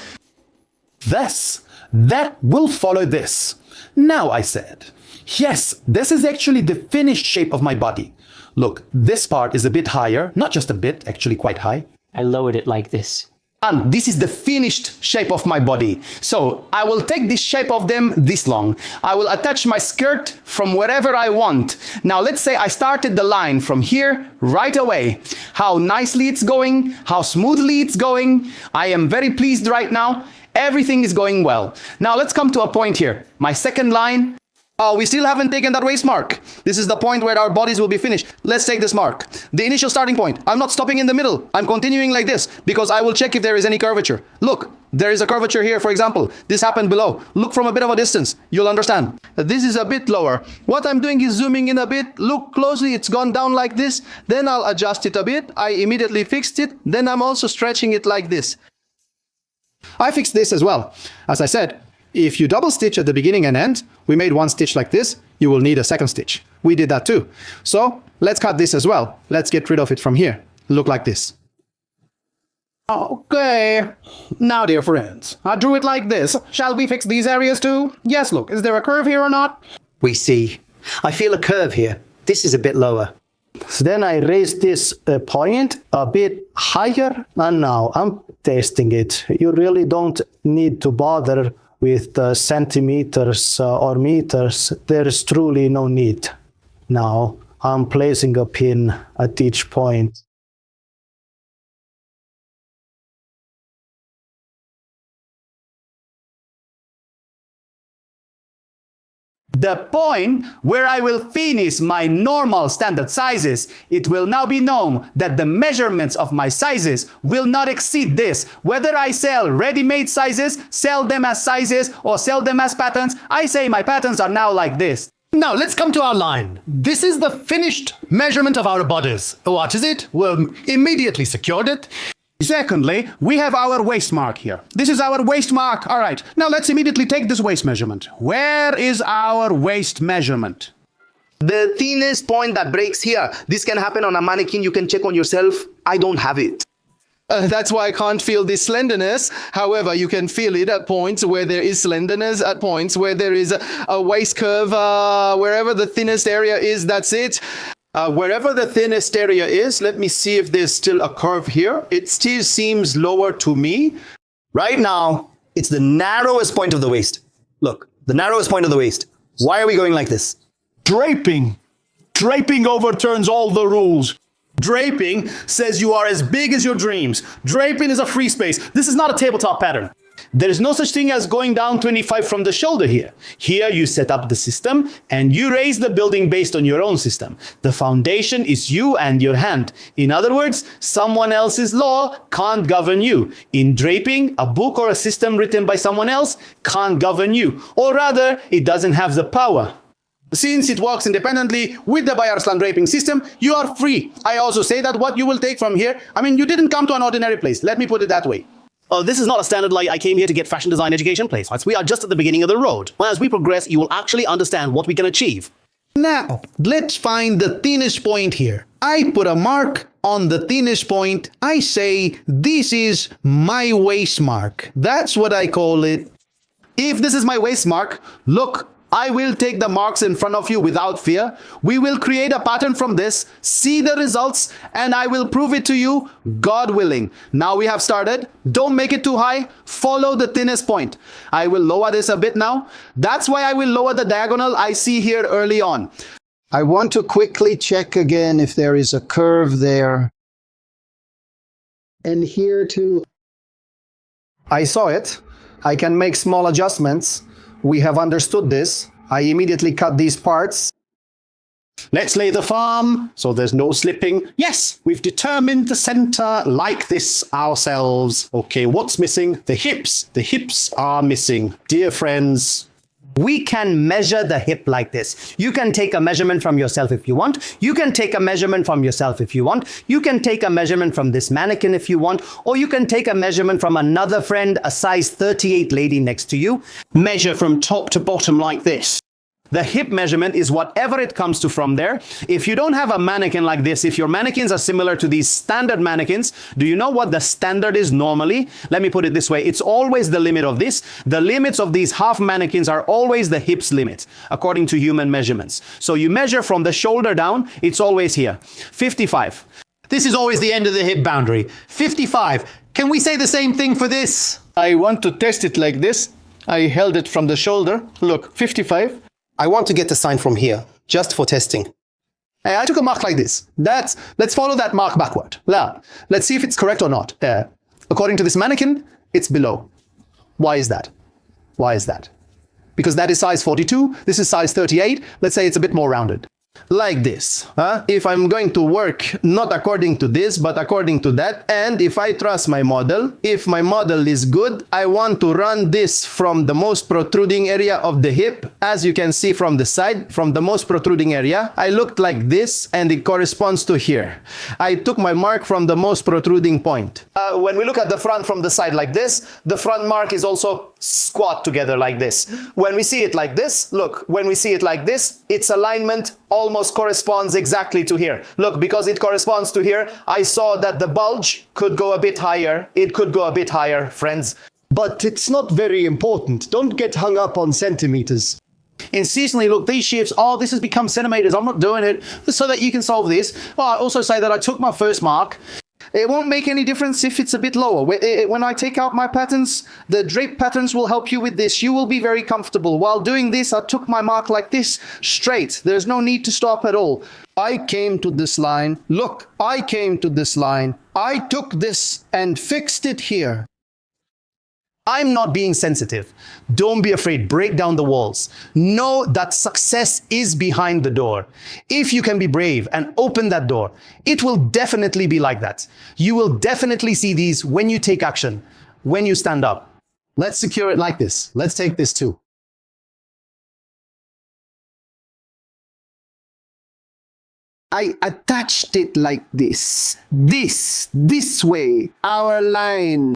This that will follow this. Now I said, yes, this is actually the finished shape of my body. Look, this part is a bit higher, not just a bit, actually quite high. I lowered it like this. And this is the finished shape of my body. So I will take this shape of them this long. I will attach my skirt from wherever I want. Now let's say I started the line from here right away. How nicely it's going, how smoothly it's going. I am very pleased right now. Everything is going well. Now let's come to a point here. My second line. Oh, we still haven't taken that waist mark. This is the point where our bodies will be finished. Let's take this mark. The initial starting point. I'm not stopping in the middle. I'm continuing like this because I will check if there is any curvature. Look, there is a curvature here, for example. This happened below. Look from a bit of a distance. You'll understand. This is a bit lower. What I'm doing is zooming in a bit. Look closely. It's gone down like this. Then I'll adjust it a bit. I immediately fixed it. Then I'm also stretching it like this. I fixed this as well. As I said, if you double stitch at the beginning and end, we made one stitch like this, you will need a second stitch. We did that too. So let's cut this as well. Let's get rid of it from here. Look like this. Okay. Now, dear friends, I drew it like this. Shall we fix these areas too? Yes, look, is there a curve here or not? We see. I feel a curve here. This is a bit lower. So then I raise this point a bit higher, and now I'm testing it. You really don't need to bother with centimeters or meters. There is truly no need. Now I'm placing a pin at each point. The point where I will finish my normal standard sizes, it will now be known that the measurements of my sizes will not exceed this. Whether I sell ready-made sizes, sell them as sizes, or sell them as patterns, I say my patterns are now like this. Now let's come to our line. This is the finished measurement of our bodies. What is it? We'll immediately secured it. Secondly, we have our waist mark here. This is our waist mark. All right, now let's immediately take this waist measurement. Where is our waist measurement? The thinnest point that breaks here. This can happen on a mannequin. You can check on yourself. I don't have it. That's why I can't feel this slenderness. However, you can feel it at points where there is slenderness, at points where there is a waist curve, wherever the thinnest area is, that's it. Wherever the thinnest area is, let me see if there's still a curve here. It still seems lower to me. Right now, it's the narrowest point of the waist. Look, the narrowest point of the waist. Why are we going like this? Draping. Draping overturns all the rules. Draping says you are as big as your dreams. Draping is a free space. This is not a tabletop pattern. There is no such thing as going down 25 from the shoulder here. Here you set up the system and you raise the building based on your own system. The foundation is you and your hand. In other words, someone else's law can't govern you. In draping, a book or a system written by someone else can't govern you. Or rather, it doesn't have the power. Since it works independently with the ByArslan draping system, you are free. I also say that what you will take from here, you didn't come to an ordinary place. Let me put it that way. Oh, this is not a standard like I came here to get fashion design education place. We are just at the beginning of the road. As we progress, you will actually understand what we can achieve. Now, let's find the thinnest point here. I put a mark on the thinnest point. I say, this is my waist mark. That's what I call it. If this is my waist mark, look, I will take the marks in front of you without fear. We will create a pattern from this, see the results, and I will prove it to you, God willing. Now we have started. Don't make it too high. Follow the thinnest point. I will lower this a bit now. That's why I will lower the diagonal I see here early on. I want to quickly check again if there is a curve there. And here too. I saw it. I can make small adjustments. We have understood this. I immediately cut these parts. Let's lay the farm so there's no slipping. Yes, we've determined the center like this ourselves. Okay, what's missing? The hips. The hips are missing. Dear friends, we can measure the hip like this. You can take a measurement from yourself if you want. You can take a measurement from yourself if you want. You can take a measurement from this mannequin if you want. Or you can take a measurement from another friend, a size 38 lady next to you. Measure from top to bottom like this. The hip measurement is whatever it comes to from there. If you don't have a mannequin like this, if your mannequins are similar to these standard mannequins, do you know what the standard is normally? Let me put it this way. It's always the limit of this. The limits of these half mannequins are always the hips limit, according to human measurements. So you measure from the shoulder down, it's always here. 55. This is always the end of the hip boundary. 55. Can we say the same thing for this? I want to test it like this. I held it from the shoulder. Look, 55. I want to get a sign from here, just for testing. Hey, I took a mark like this. Let's follow that mark backward. Now, let's see if it's correct or not. According to this mannequin, it's below. Why is that? Why is that? Because that is size 42, this is size 38. Let's say it's a bit more rounded. Like this. If I'm going to work not according to this, but according to that, and if I trust my model, if my model is good, I want to run this from the most protruding area of the hip. As you can see from the side, from the most protruding area, I looked like this, and it corresponds to here. I took my mark from the most protruding point. When we look at the front from the side like this, the front mark is also squat together like this. When we see it like this, look, when we see it like this, its alignment almost corresponds exactly to here. Look, because it corresponds to here, I saw that the bulge could go a bit higher. It could go a bit higher, friends. But it's not very important. Don't get hung up on centimeters. Incessantly, look, these shifts, oh, this has become centimeters. I'm not doing it so that you can solve this. Well, I also say that I took my first mark. It won't make any difference if it's a bit lower. When I take out my patterns, the drape patterns will help you with this. You will be very comfortable. While doing this, I took my mark like this, straight. There's no need to stop at all. I came to this line. Look, I came to this line. I took this and fixed it here. I'm not being sensitive. Don't be afraid. Break down the walls. Know that success is behind the door. If you can be brave and open that door, it will definitely be like that. You will definitely see these when you take action, when you stand up. Let's secure it like this. Let's take this too. I attached it like this. This way. Our line.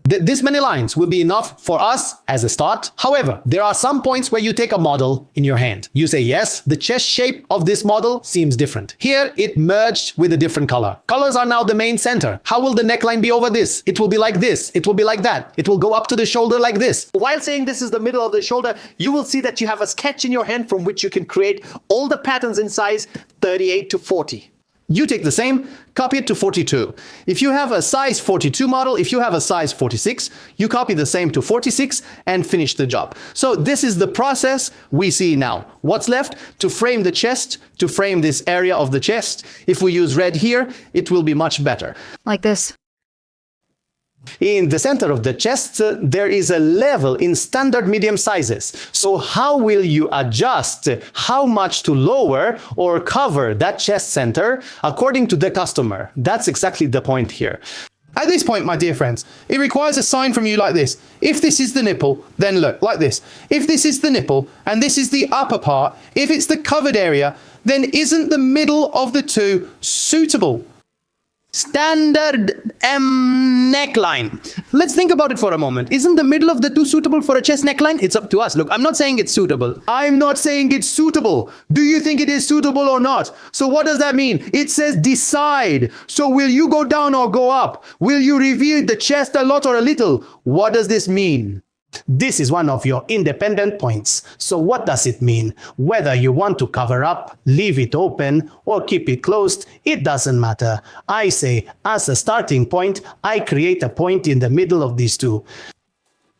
This many lines will be enough for us as a start. However, there are some points where you take a model in your hand. You say, yes, the chest shape of this model seems different. Here, it merged with a different color. Colors are now the main center. How will the neckline be over this? It will be like this. It will be like that. It will go up to the shoulder like this. While saying this is the middle of the shoulder, you will see that you have a sketch in your hand from which you can create all the patterns in size 38 to 40. You take the same, copy it to 42. If you have a size 42 model, if you have a size 46, you copy the same to 46 and finish the job. So this is the process we see now. What's left? To frame the chest, to frame this area of the chest. If we use red here, it will be much better. Like this. In the center of the chest, there is a level in standard medium sizes. So how will you adjust how much to lower or cover that chest center according to the customer? That's exactly the point here. At this point, my dear friends, it requires a sign from you like this. If this is the nipple, then look, like this. If this is the nipple and this is the upper part, if it's the covered area, then isn't the middle of the two suitable? Standard neckline. Let's think about it for a moment. Isn't the middle of the two suitable for a chest neckline? It's up to us. Look, I'm not saying it's suitable. I'm not saying it's suitable. Do you think it is suitable or not? So what does that mean? It says decide. So will you go down or go up? Will you reveal the chest a lot or a little? What does this mean? This is one of your independent points. So what does it mean? Whether you want to cover up, leave it open, or keep it closed, it doesn't matter. I say, as a starting point, I create a point in the middle of these two.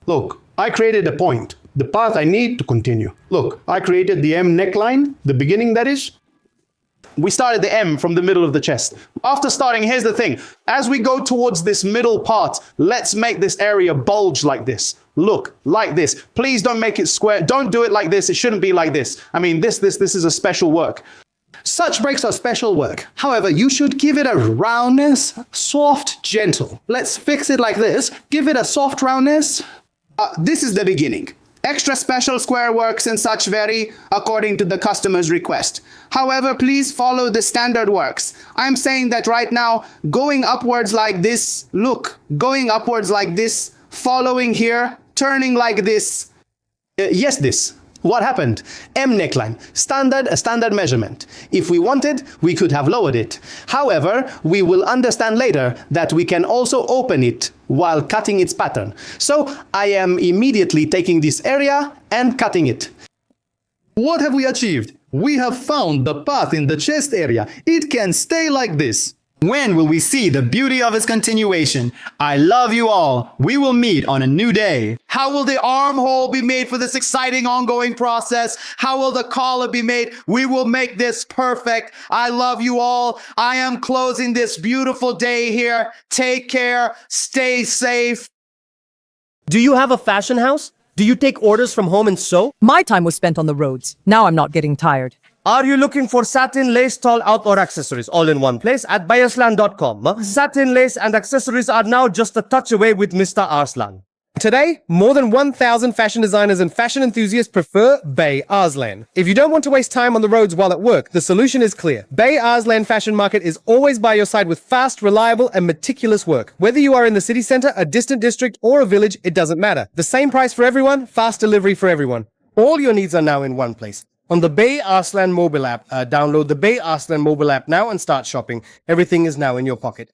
Look, I created a point, the path I need to continue. Look, I created the M neckline, the beginning that is. We started the M from the middle of the chest. After starting, here's the thing. As we go towards this middle part, let's make this area bulge like this. Look, like this. Please don't make it square. Don't do it like this. It shouldn't be like this. I mean, this is a special work. Such breaks are special work. However, you should give it a roundness, soft, gentle. Let's fix it like this. Give it a soft roundness. This is the beginning. Extra special square works and such vary according to the customer's request. However, please follow the standard works. I'm saying that right now, going upwards like this, look, going upwards like this, following here, turning like this. Yes, this. What happened? M neckline, a standard measurement. If we wanted, we could have lowered it. However, we will understand later that we can also open it while cutting its pattern. So I am immediately taking this area and cutting it. What have we achieved? We have found the path in the chest area. It can stay like this. When will we see the beauty of its continuation? I love you all. We will meet on a new day. How will the armhole be made for this exciting ongoing process? How will the collar be made? We will make this perfect. I love you all. I am closing this beautiful day here. Take care. Stay safe. Do you have a fashion house? Do you take orders from home and sew? My time was spent on the roads. Now I'm not getting tired. Are you looking for satin, lace, tall outdoor accessories all in one place at ByArslan.com? Satin, lace and accessories are now just a touch away with Mr. Arslan. Today, more than 1,000 fashion designers and fashion enthusiasts prefer ByArslan. If you don't want to waste time on the roads while at work, the solution is clear. ByArslan Fashion Market is always by your side with fast, reliable and meticulous work. Whether you are in the city center, a distant district or a village, it doesn't matter. The same price for everyone, fast delivery for everyone. All your needs are now in one place. On the ByArslan mobile app, download the ByArslan mobile app now and start shopping. Everything is now in your pocket.